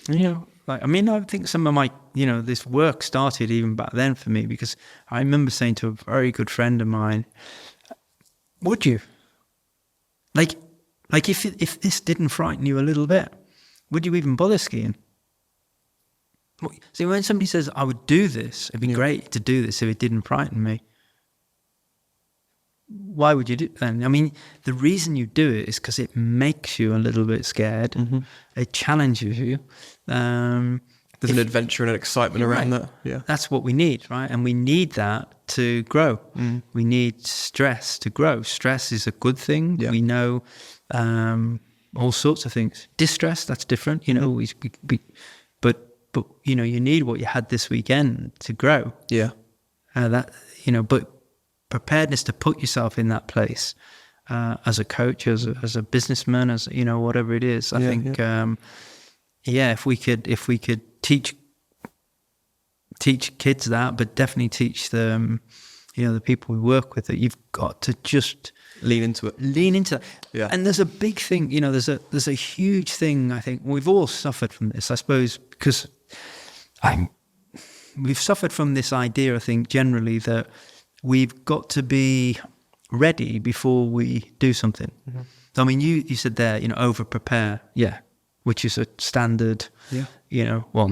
I think some of my, this work started even back then for me, because I remember saying to a very good friend of mine, would you? Like if this didn't frighten you a little bit, would you even bother skiing? See, when somebody says, I would do this, it'd be great to do this if it didn't frighten me. Why would you do it then? I mean, the reason you do it is because it makes you a little bit scared. Mm-hmm. It challenges you. There's an adventure and an excitement around that. Yeah, that's what we need, right? And we need that to grow. Mm. We need stress to grow. Stress is a good thing. Yeah. We know all sorts of things. Distress, that's different. But you need what you had this weekend to grow. Yeah, but preparedness to put yourself in that place as a coach, as a businessman, as whatever it is. I think, if we could teach teach kids that, but definitely teach them, the people we work with, that you've got to just lean into it. Yeah. And there's a big thing, there's a huge thing. I think we've all suffered from this, I suppose, because we've suffered from this idea, I think, generally, that we've got to be ready before we do something. Mm-hmm. So, I mean, you said there, over prepare, which is a standard, well,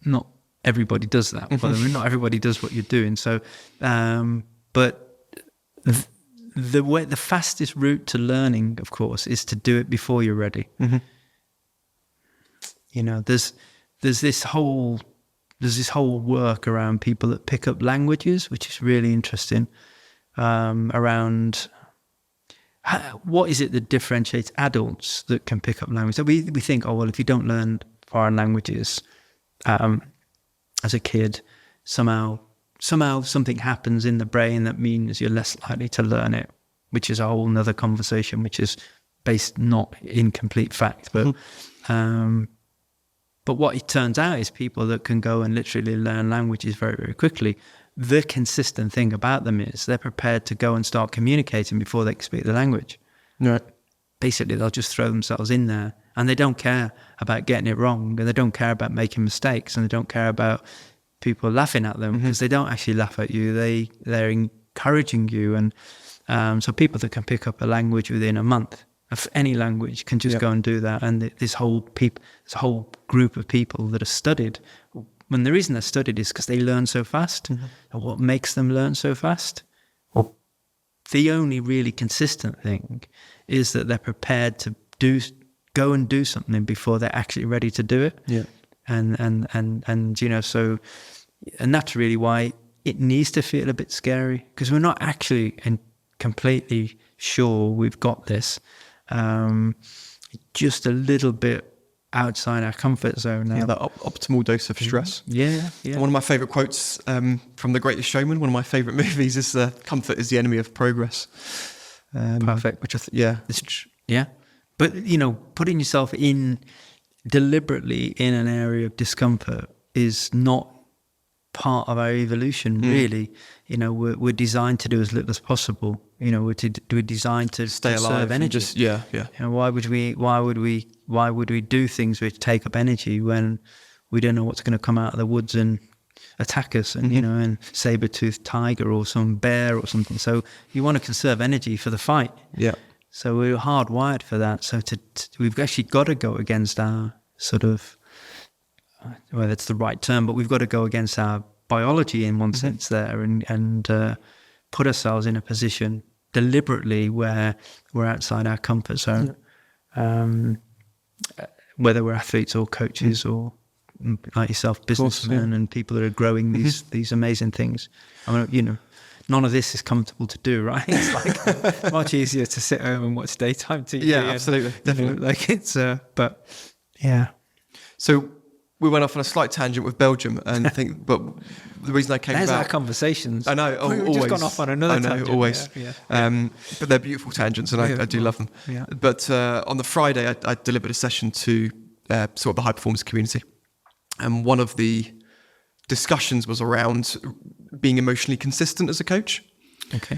not everybody does that. Well, I mean, not everybody does what you're doing. So, but the fastest route to learning, of course, is to do it before you're ready. Mm-hmm. There's this whole work around people that pick up languages, which is really interesting, around what is it that differentiates adults that can pick up language. So we think, if you don't learn foreign languages as a kid, somehow something happens in the brain that means you're less likely to learn it, which is a whole nother conversation, which is based not in complete fact. But but what it turns out is people that can go and literally learn languages very, very quickly, the consistent thing about them is they're prepared to go and start communicating before they can speak the language. Right. Basically, they'll just throw themselves in there, and they don't care about getting it wrong, and they don't care about making mistakes, and they don't care about people laughing at them, because they don't actually laugh at you. They're encouraging you. And so people that can pick up a language within a month of any language can just go and do that. And this whole group of people that are studied, when the reason they're studied is because they learn so fast. Mm-hmm. And what makes them learn so fast? Well, the only really consistent thing is that they're prepared to go and do something before they're actually ready to do it. Yeah. And so that's really why it needs to feel a bit scary, because we're not actually completely sure we've got this. Just a little bit outside our comfort zone now. Yeah, that optimal dose of stress. Yeah. One of my favourite quotes from The Greatest Showman, one of my favourite movies, is "Comfort is the enemy of progress." Perfect. Which But putting yourself deliberately in an area of discomfort is not part of our evolution, really. We're designed to do as little as possible. We're designed to stay alive, energy. Why would we do things which take up energy when we don't know what's going to come out of the woods and attack us, and and saber-toothed tiger or some bear or something? So you want to conserve energy for the fight. Yeah. So we're hardwired for that. So we've actually got to go against our sort of, well, that's the right term, but we've got to go against our biology in one sense there, and put ourselves in a position deliberately where we're outside our comfort zone, whether we're athletes or coaches or, like yourself, businessmen and people that are growing these amazing things. I mean, none of this is comfortable to do, right? It's like much easier to sit home and watch daytime TV. Yeah, absolutely, definitely. Like it's, but yeah. So we went off on a slight tangent with Belgium, and but the reason I came There's about... our conversations. I know, We've always. just gone off on another tangent. Always. Yeah. But they're beautiful tangents, and I do love them. Yeah. But on the Friday, I delivered a session to sort of the high-performance community, and one of the discussions was around being emotionally consistent as a coach. Okay.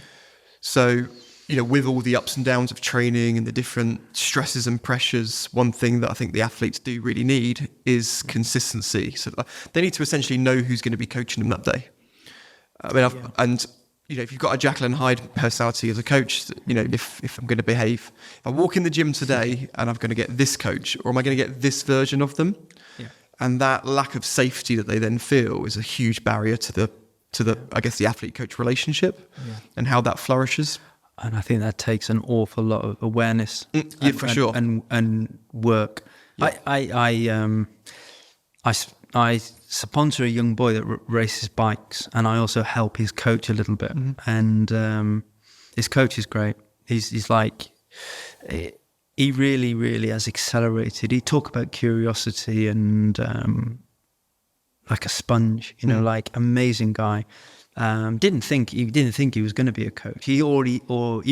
So, with all the ups and downs of training and the different stresses and pressures, one thing that I think the athletes do really need is consistency. So they need to essentially know who's going to be coaching them that day. I mean, if you've got a Jekyll and Hyde personality as a coach, if I'm going to behave, if I walk in the gym today and I'm going to get this coach, or am I going to get this version of them? Yeah. And that lack of safety that they then feel is a huge barrier to the I guess, the athlete-coach relationship and how that flourishes. And I think that takes an awful lot of awareness, for sure, and work. Yeah. I sponsor a young boy that races bikes, and I also help his coach a little bit. Mm-hmm. And his coach is great. He's like, he really, really has accelerated. He talked about curiosity and like a sponge, like amazing guy. Didn't think he was going to be a coach. He already thought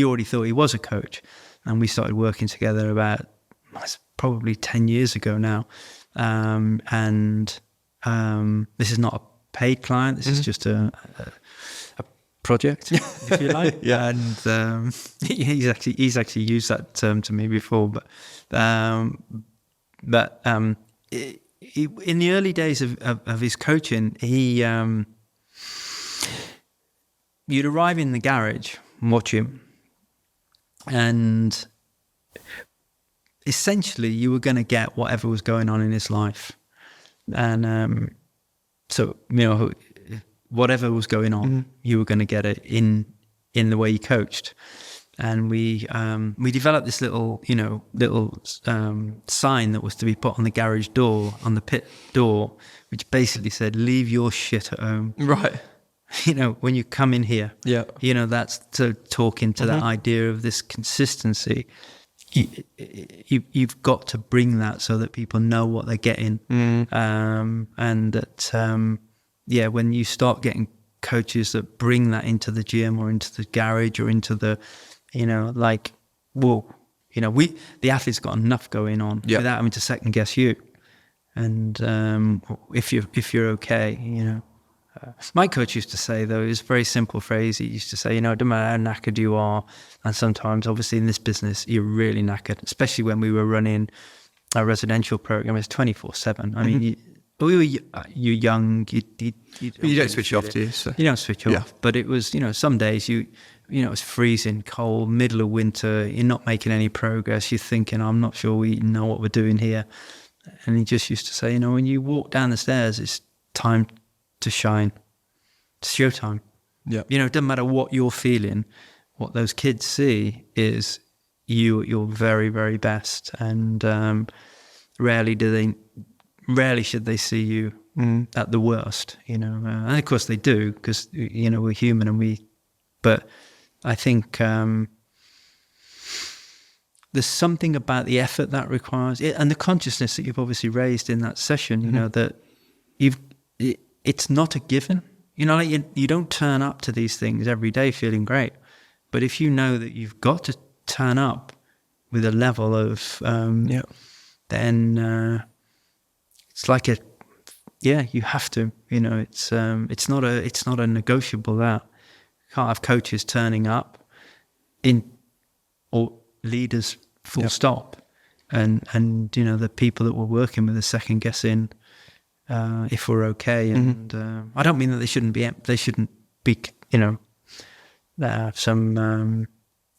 he was a coach, and we started working together about probably 10 years ago now. This is not a paid client. This is just a project, if you like. Yeah. And he's actually used that term to me before. But in the early days of his coaching, you'd arrive in the garage and watch him, and essentially you were going to get whatever was going on in his life. And so, whatever was going on, you were going to get it in the way he coached. And we developed this little sign that was to be put on the garage door, on the pit door, which basically said, "Leave your shit at home." Right. When you come in here, that's to talk into that idea of this consistency. You've got to bring that so that people know what they're getting. And that, when you start getting coaches that bring that into the gym or into the garage or into the, the athlete's got enough going on without having to second guess you. And if you're okay, my coach used to say, though, it was a very simple phrase. He used to say, it doesn't matter how knackered you are. And sometimes, obviously, in this business, you're really knackered, especially when we were running a residential program. It's 24/7. I mean, you're young. You don't switch off, do you? So. You don't switch off. But it was, some days it's freezing cold, middle of winter. You're not making any progress. You're thinking, I'm not sure we know what we're doing here. And he just used to say, when you walk down the stairs, it's time to shine. It's showtime. Yeah. It doesn't matter what you're feeling. What those kids see is you at your very, very best. And rarely should they see you at the worst. And of course they do, because we're human but I think there's something about the effort that requires and the consciousness that you've obviously raised in that session. That it's not a given. You don't turn up to these things every day feeling great. But if you know that you've got to turn up with a level of, then it's like you have to. It's not a negotiable. That you can't have coaches turning up or leaders full stop, and the people that we're working with are second guessing. If we're okay, and I don't mean that they shouldn't be, have some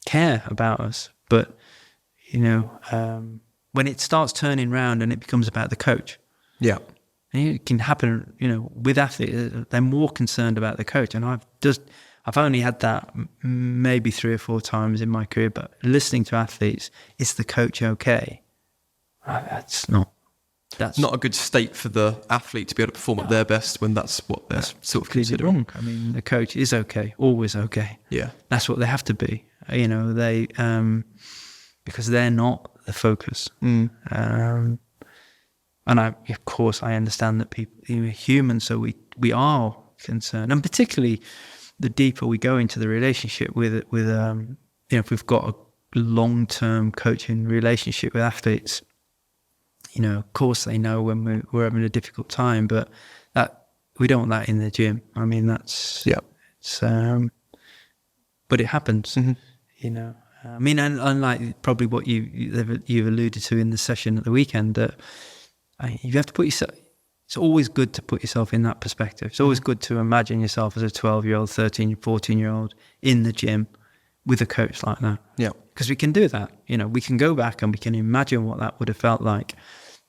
care about us, but when it starts turning round and it becomes about the coach, and it can happen, with athletes, they're more concerned about the coach, and I've only had that maybe 3 or 4 times in my career, but listening to athletes, is the coach okay? That's not a good state for the athlete to be able to perform at their best when that's what they're sort of considering. Wrong. I mean, the coach is okay, always okay. Yeah, that's what they have to be. They because they're not the focus. And of course, I understand that people are human, so we are concerned, and particularly the deeper we go into the relationship with if we've got a long-term coaching relationship with athletes. Of course they know when we're having a difficult time, but that we don't want that in the gym. I mean, it's but it happens. I mean, and unlike probably what you've alluded to in the session at the weekend, that you have to put yourself. It's always good to put yourself in that perspective. It's always good to imagine yourself as a 12-year-old, 13, 14-year-old in the gym with a coach like that. Yeah, because we can do that. We can go back and we can imagine what that would have felt like.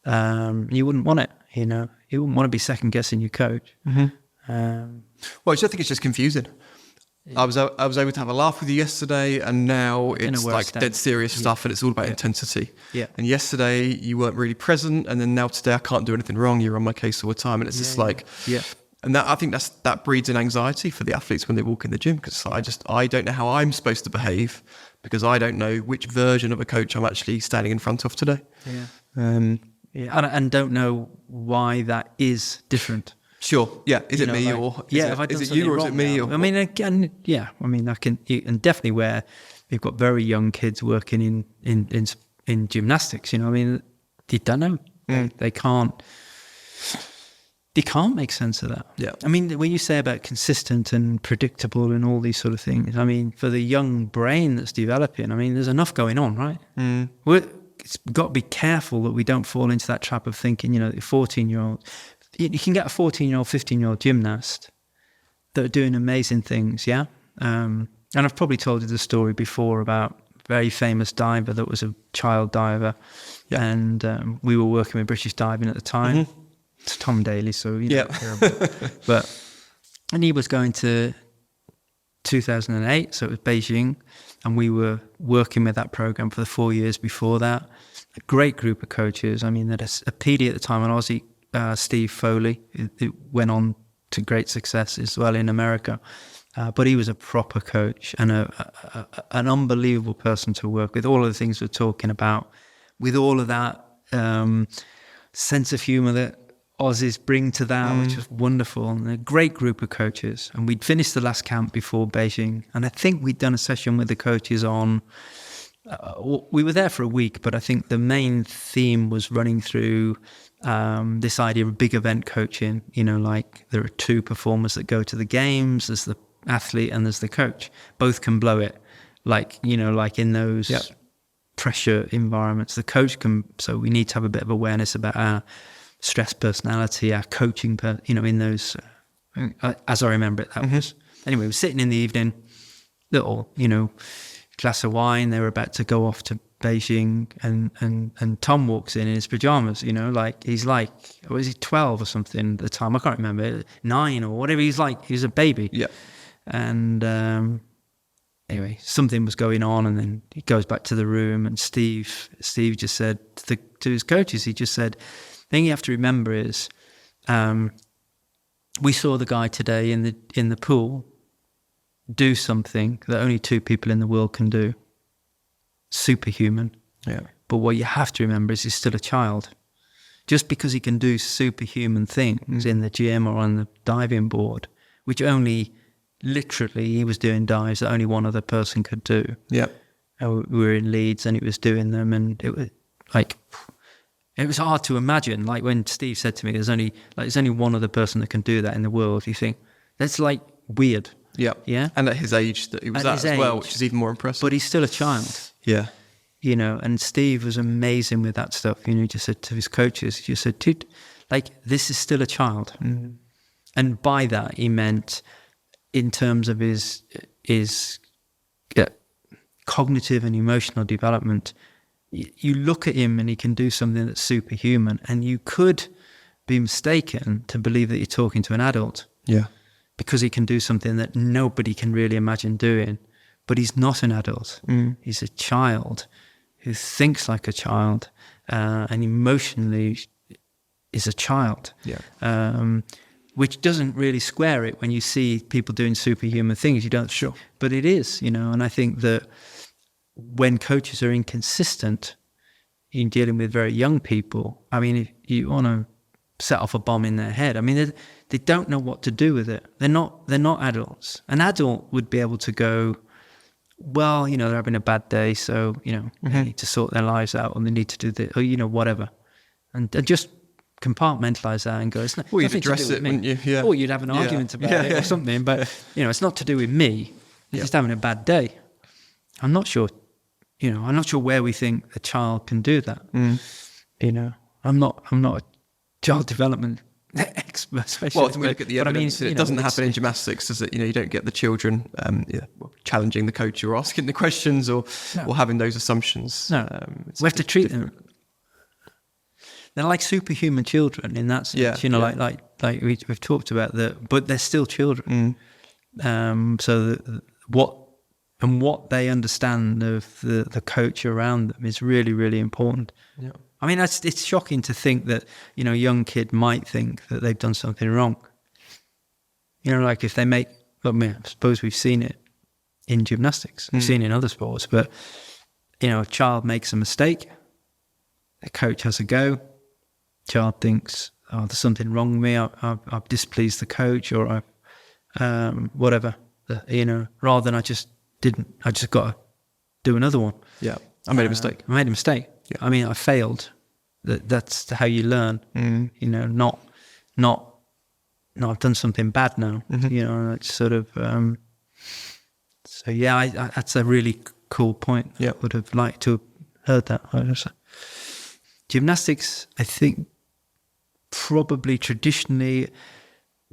You wouldn't want it, you wouldn't want to be second guessing your coach. Well, I just think it's just confusing. I was able to have a laugh with you yesterday, and now it's like dead serious stuff, and it's all about intensity. Yeah. And yesterday you weren't really present, and then now today I can't do anything wrong. You're on my case all the time, and it's just like, and I think that breeds an anxiety for the athletes when they walk in the gym, because I don't know how I'm supposed to behave, because I don't know which version of a coach I'm actually standing in front of today. And don't know why that is different. Sure. Yeah. Is it me or is it you or is it me? Or, I mean, again, I can, and definitely where we've got very young kids working in gymnastics. I mean, they don't know. They can't. you can't make sense of that. Yeah. I mean, when you say about consistent and predictable and all these sort of things, I mean, for the young brain that's developing, I mean, there's enough going on, right? It's got to be careful that we don't fall into that trap of thinking, you know, 14-year-old, you can get a 14-year-old, 15-year-old gymnast that are doing amazing things, yeah? And I've probably told you the story before about a very famous diver that was a child diver. Yeah. And we were working with British Diving at the time. Mm-hmm. It's Tom Daly, so you don't care about. And he was going to 2008, so it was Beijing, and we were working with that program for the 4 years before that. A great group of coaches. I mean, there's a PD at the time, an Aussie, Steve Foley, who went on to great success as well in America. But he was a proper coach and an unbelievable person to work with. All of the things we're talking about, with all of that sense of humour that Aussies bring to that, which was wonderful. And a great group of coaches. And we'd finished the last camp before Beijing. And I think we'd done a session with the coaches on, we were there for a week, but I think the main theme was running through this idea of big event coaching. You know, like there are two performers that go to the games, there's the athlete and there's the coach. Both can blow it. Like, you know, like in those pressure environments, the coach can, so we need to have a bit of awareness about our stress personality, our coaching, you know, in those, as I remember it, that was. Anyway, we were sitting in the evening, little, you know, glass of wine. They were about to go off to Beijing, and Tom walks in his pajamas, you know, like, he's like, was he 12 or something at the time? I can't remember, 9 or whatever. He's like, he was a baby. Yeah. And anyway, something was going on, and then he goes back to the room, and Steve just said to his coaches, he just said, the thing you have to remember is, we saw the guy today in the pool do something that only 2 people in the world can do. Superhuman. Yeah. But what you have to remember is he's still a child. Just because he can do superhuman things in the gym or on the diving board, which only literally he was doing dives that only one other person could do. Yeah. We were in Leeds and he was doing them, and it was like, it was hard to imagine. Like when Steve said to me, there's only one other person that can do that in the world. You think that's like weird. Yeah. Yeah. And at his age that he was at as well, which is even more impressive. But he's still a child. Yeah. You know, and Steve was amazing with that stuff. You know, he just said to his coaches, he just said, dude, like, this is still a child. Mm-hmm. And by that, he meant in terms of his cognitive and emotional development, you look at him and he can do something that's superhuman, and you could be mistaken to believe that you're talking to an adult. Yeah. Because he can do something that nobody can really imagine doing. But he's not an adult. He's a child who thinks like a child and emotionally is a child. Yeah. Which doesn't really square it when you see people doing superhuman things. You don't. Sure. But it is, you know, and I think that when coaches are inconsistent in dealing with very young people, I mean, if you want to set off a bomb in their head, I mean, they don't know what to do with it. They're not adults. An adult would be able to go, well, you know, they're having a bad day, so, you know, they need to sort their lives out, or they need to do this, or, you know, whatever. And just compartmentalize that and go, it's not, well, you'd address it, wouldn't you? Yeah. Or you'd have an argument about it or something, but, you know, it's not to do with me. They're just having a bad day. I'm not sure, you know, I'm not sure where we think a child can do that. You know, I'm not a child development expert specialist. Well, if we look at the evidence, it doesn't happen in gymnastics, does it? You know, you don't get the children challenging the coach or asking the questions or having those assumptions. No, we have to treat them. They're like superhuman children in that sense. You know, like we've talked about that, but they're still children. So what they understand of the coach around them is really, really important. Yeah. I mean, it's shocking to think that, you know, a young kid might think that they've done something wrong. You know, like if they make, I suppose we've seen it in gymnastics, we've seen it in other sports, but, you know, a child makes a mistake, the coach has a go, child thinks, oh, there's something wrong with me, I've displeased the coach, or whatever, you know, rather than I just got to do another one. Yeah, I made a mistake. Yeah. I mean, I failed. That's how you learn. You know, not no, I've done something bad now. You know, it's sort of. So yeah, that's a really cool point. Yeah. I would have liked to have heard that. Gymnastics, I think, probably traditionally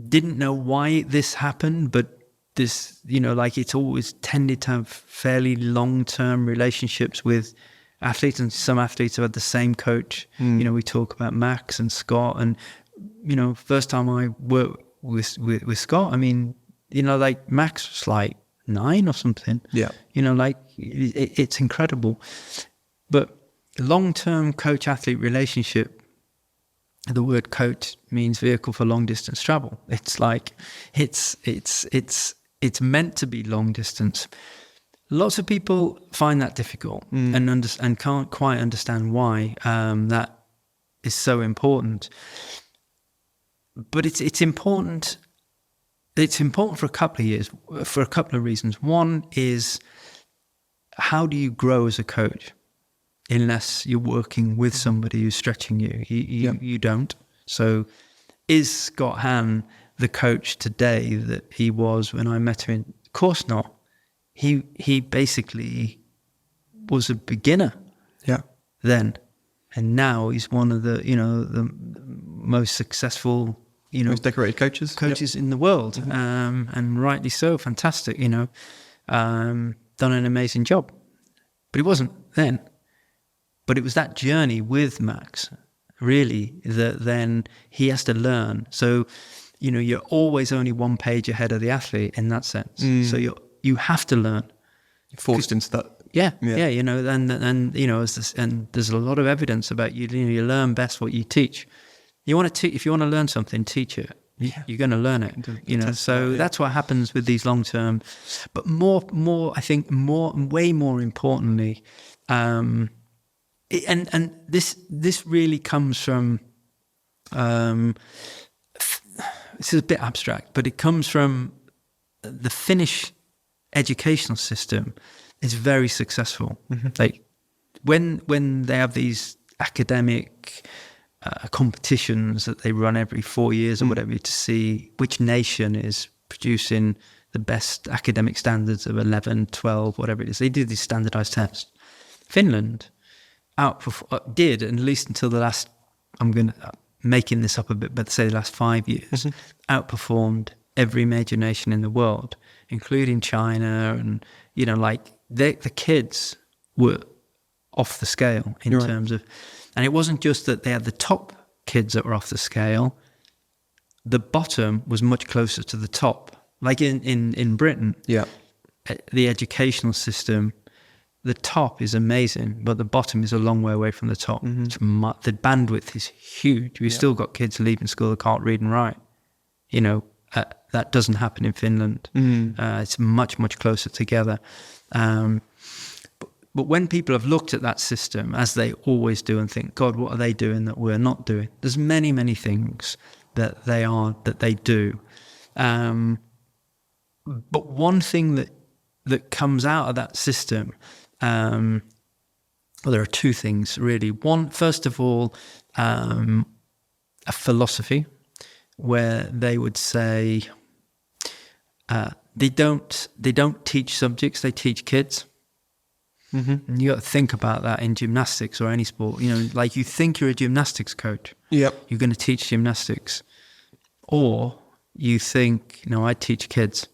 didn't know why this happened, but this, you know, like it's always tended to have fairly long-term relationships with athletes, and some athletes have had the same coach. You know, we talk about Max and Scott, and, you know, first time I worked with Scott, I mean, you know, like Max was like 9 or something. Yeah. You know, like it's incredible. But long-term coach-athlete relationship, the word coach means vehicle for long distance travel. It's like, it's meant to be long distance. Lots of people find that difficult and can't quite understand why that is so important. But it's important. It's important for a couple of reasons. One is, how do you grow as a coach unless you're working with somebody who's stretching you? You don't. So is Scott Hahn the coach today that he was when I met him? Of course not. He basically was a beginner then, and now he's one of the, you know, the most successful, you know, most decorated coaches in the world, and rightly so. Fantastic, you know, done an amazing job. But he wasn't then. But it was that journey with Max, really, that then he has to learn. So, you know, you're always only one page ahead of the athlete in that sense. So you have to learn. You're forced into that. Yeah, you know, and you know, and there's a lot of evidence about you know, you learn best what you teach. You want to if you want to learn something, teach it. You're going to learn it. You know, so that's what happens with these long term. But I think way more importantly, and this really comes from. This is a bit abstract, but it comes from the Finnish educational system is very successful. Like when they have these academic competitions that they run every 4 years or whatever to see which nation is producing the best academic standards of 11, 12, whatever it is. They do these standardized tests. Finland did, at least until the last, making this up a bit, but say the last 5 years, outperformed every major nation in the world, including China. And, you know, like the kids were off the scale in terms of, and it wasn't just that they had the top kids that were off the scale. The bottom was much closer to the top. Like in Britain, the educational system, the top is amazing, but the bottom is a long way away from the top. The bandwidth is huge. We've still got kids leaving school that can't read and write. You know, that doesn't happen in Finland. It's much, much closer together. But when people have looked at that system, as they always do, and think, God, what are they doing that we're not doing? There's many, many things that they do. But one thing that comes out of that system, well, there are two things really. One, first of all, a philosophy where they would say they don't teach subjects, they teach kids. And you got to think about that in gymnastics or any sport. You know, like you think you're a gymnastics coach. You're going to teach gymnastics. Or you think, no, I teach kids.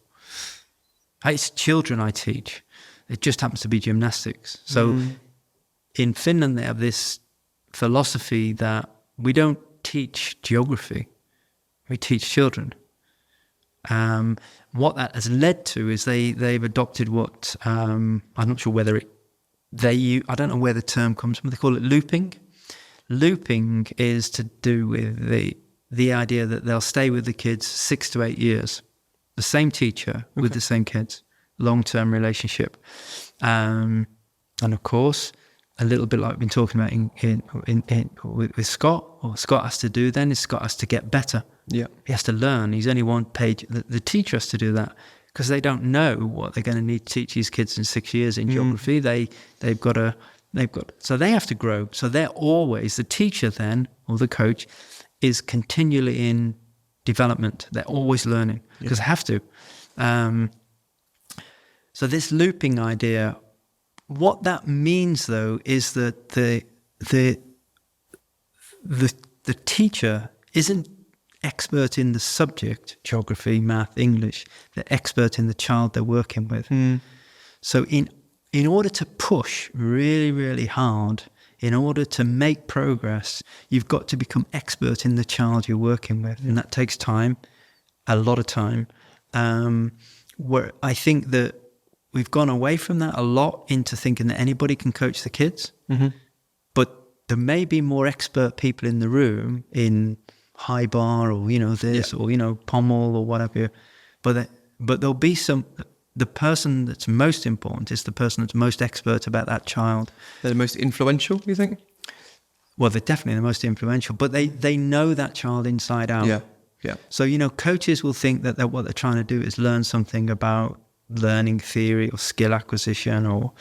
It's children I teach. It just happens to be gymnastics. So in Finland, they have this philosophy that we don't teach geography. We teach children. What that has led to is they've adopted what, I'm not sure whether I don't know where the term comes from. They call it looping. Looping is to do with the idea that they'll stay with the kids 6 to 8 years. The same teacher with the same kids. Long-term relationship. And of course, a little bit like we've been talking about with Scott, what Scott has to do then is Scott has to get better. He has to learn. He's only one page. The teacher has to do that because they don't know what they're going to need to teach these kids in 6 years in geography. So they have to grow. So they're always, the teacher then, or the coach, is continually in development. They're always learning because they have to. So this looping idea, what that means though is that the teacher isn't expert in the subject, geography, math, English. They're expert in the child they're working with. So in order to push really, really hard, in order to make progress, you've got to become expert in the child you're working with. And that takes time, a lot of time. Where I think that we've gone away from that a lot into thinking that anybody can coach the kids. But there may be more expert people in the room in high bar or, this or, pommel or whatever. But there'll be the person that's most important is the person that's most expert about that child. They're the most influential, you think? Well, they're definitely the most influential, but they know that child inside out. Yeah. So, coaches will think that what they're trying to do is learn something about learning theory or skill acquisition or,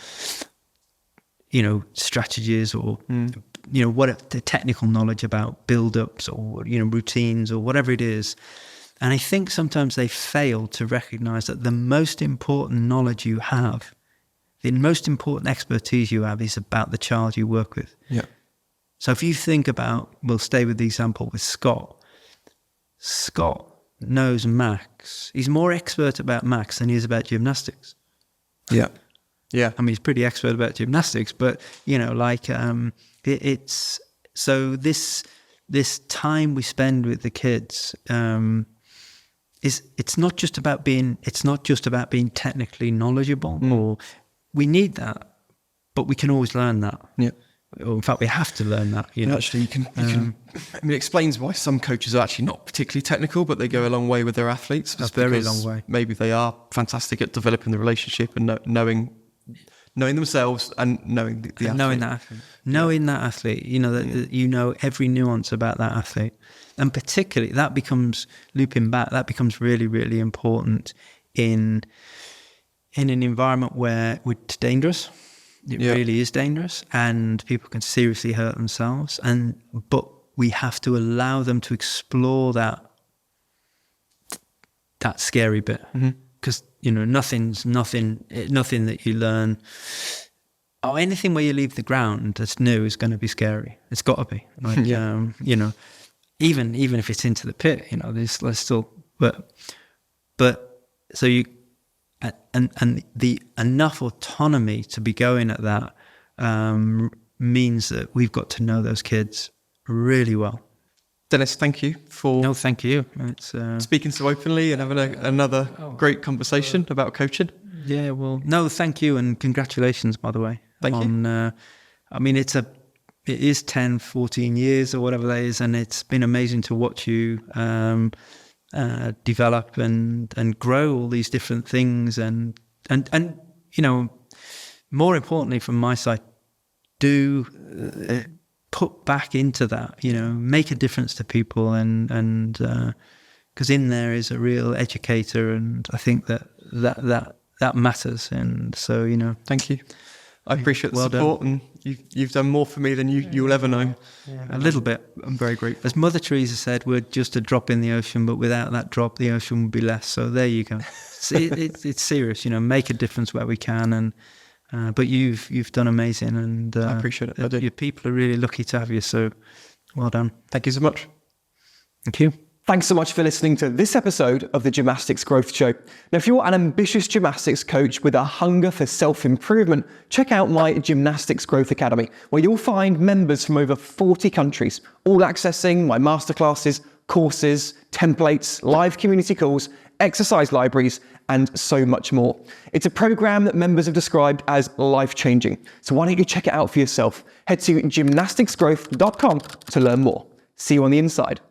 strategies or, what the technical knowledge about build-ups or, routines or whatever it is. And I think sometimes they fail to recognize that the most important knowledge you have, the most important expertise you have is about the child you work with. Yeah. So if you think about, we'll stay with the example with Scott. Scott knows Max. He's more expert about Max than he is about gymnastics. Yeah. I mean, he's pretty expert about gymnastics, but, it's, so this time we spend with the kids, it's not just about being technically knowledgeable, or we need that, but we can always learn that. Yeah. Or in fact, we have to learn that. Actually, you can. It explains why some coaches are actually not particularly technical, but they go a long way with their athletes. A very long way. Maybe they are fantastic at developing the relationship and knowing themselves and knowing the athlete. Knowing that athlete, that every nuance about that athlete. And particularly, that becomes, looping back, that becomes really, really important in an environment where it's dangerous. It really is dangerous, and people can seriously hurt themselves. But we have to allow them to explore that scary bit, because nothing that you learn, or anything where you leave the ground that's new is going to be scary. It's got to be. Even if it's into the pit, there's still, but so you. And the enough autonomy to be going at that means that we've got to know those kids really well. Dennis, thank you for No, thank you. It's speaking so openly and having another great conversation about coaching. Yeah, well, no, thank you, and congratulations, by the way. Thank you. I mean, it is 10, 14 years or whatever that is, and it's been amazing to watch you develop and grow all these different things, and more importantly from my side, do put back into that, make a difference to people, and because in there is a real educator, and I think that matters. And so thank you. I appreciate the well support, done. and you've done more for me than you'll ever know. A little bit. I'm very grateful. As Mother Teresa said, we're just a drop in the ocean, but without that drop, the ocean would be less. So there you go. It's serious, make a difference where we can, and but you've done amazing, and I appreciate it. I do. Your people are really lucky to have you. So well done. Thank you so much. Thank you. Thanks so much for listening to this episode of the Gymnastics Growth Show. Now, if you're an ambitious gymnastics coach with a hunger for self-improvement, check out my Gymnastics Growth Academy, where you'll find members from over 40 countries, all accessing my masterclasses, courses, templates, live community calls, exercise libraries, and so much more. It's a program that members have described as life-changing. So why don't you check it out for yourself? Head to gymnasticsgrowth.com to learn more. See you on the inside.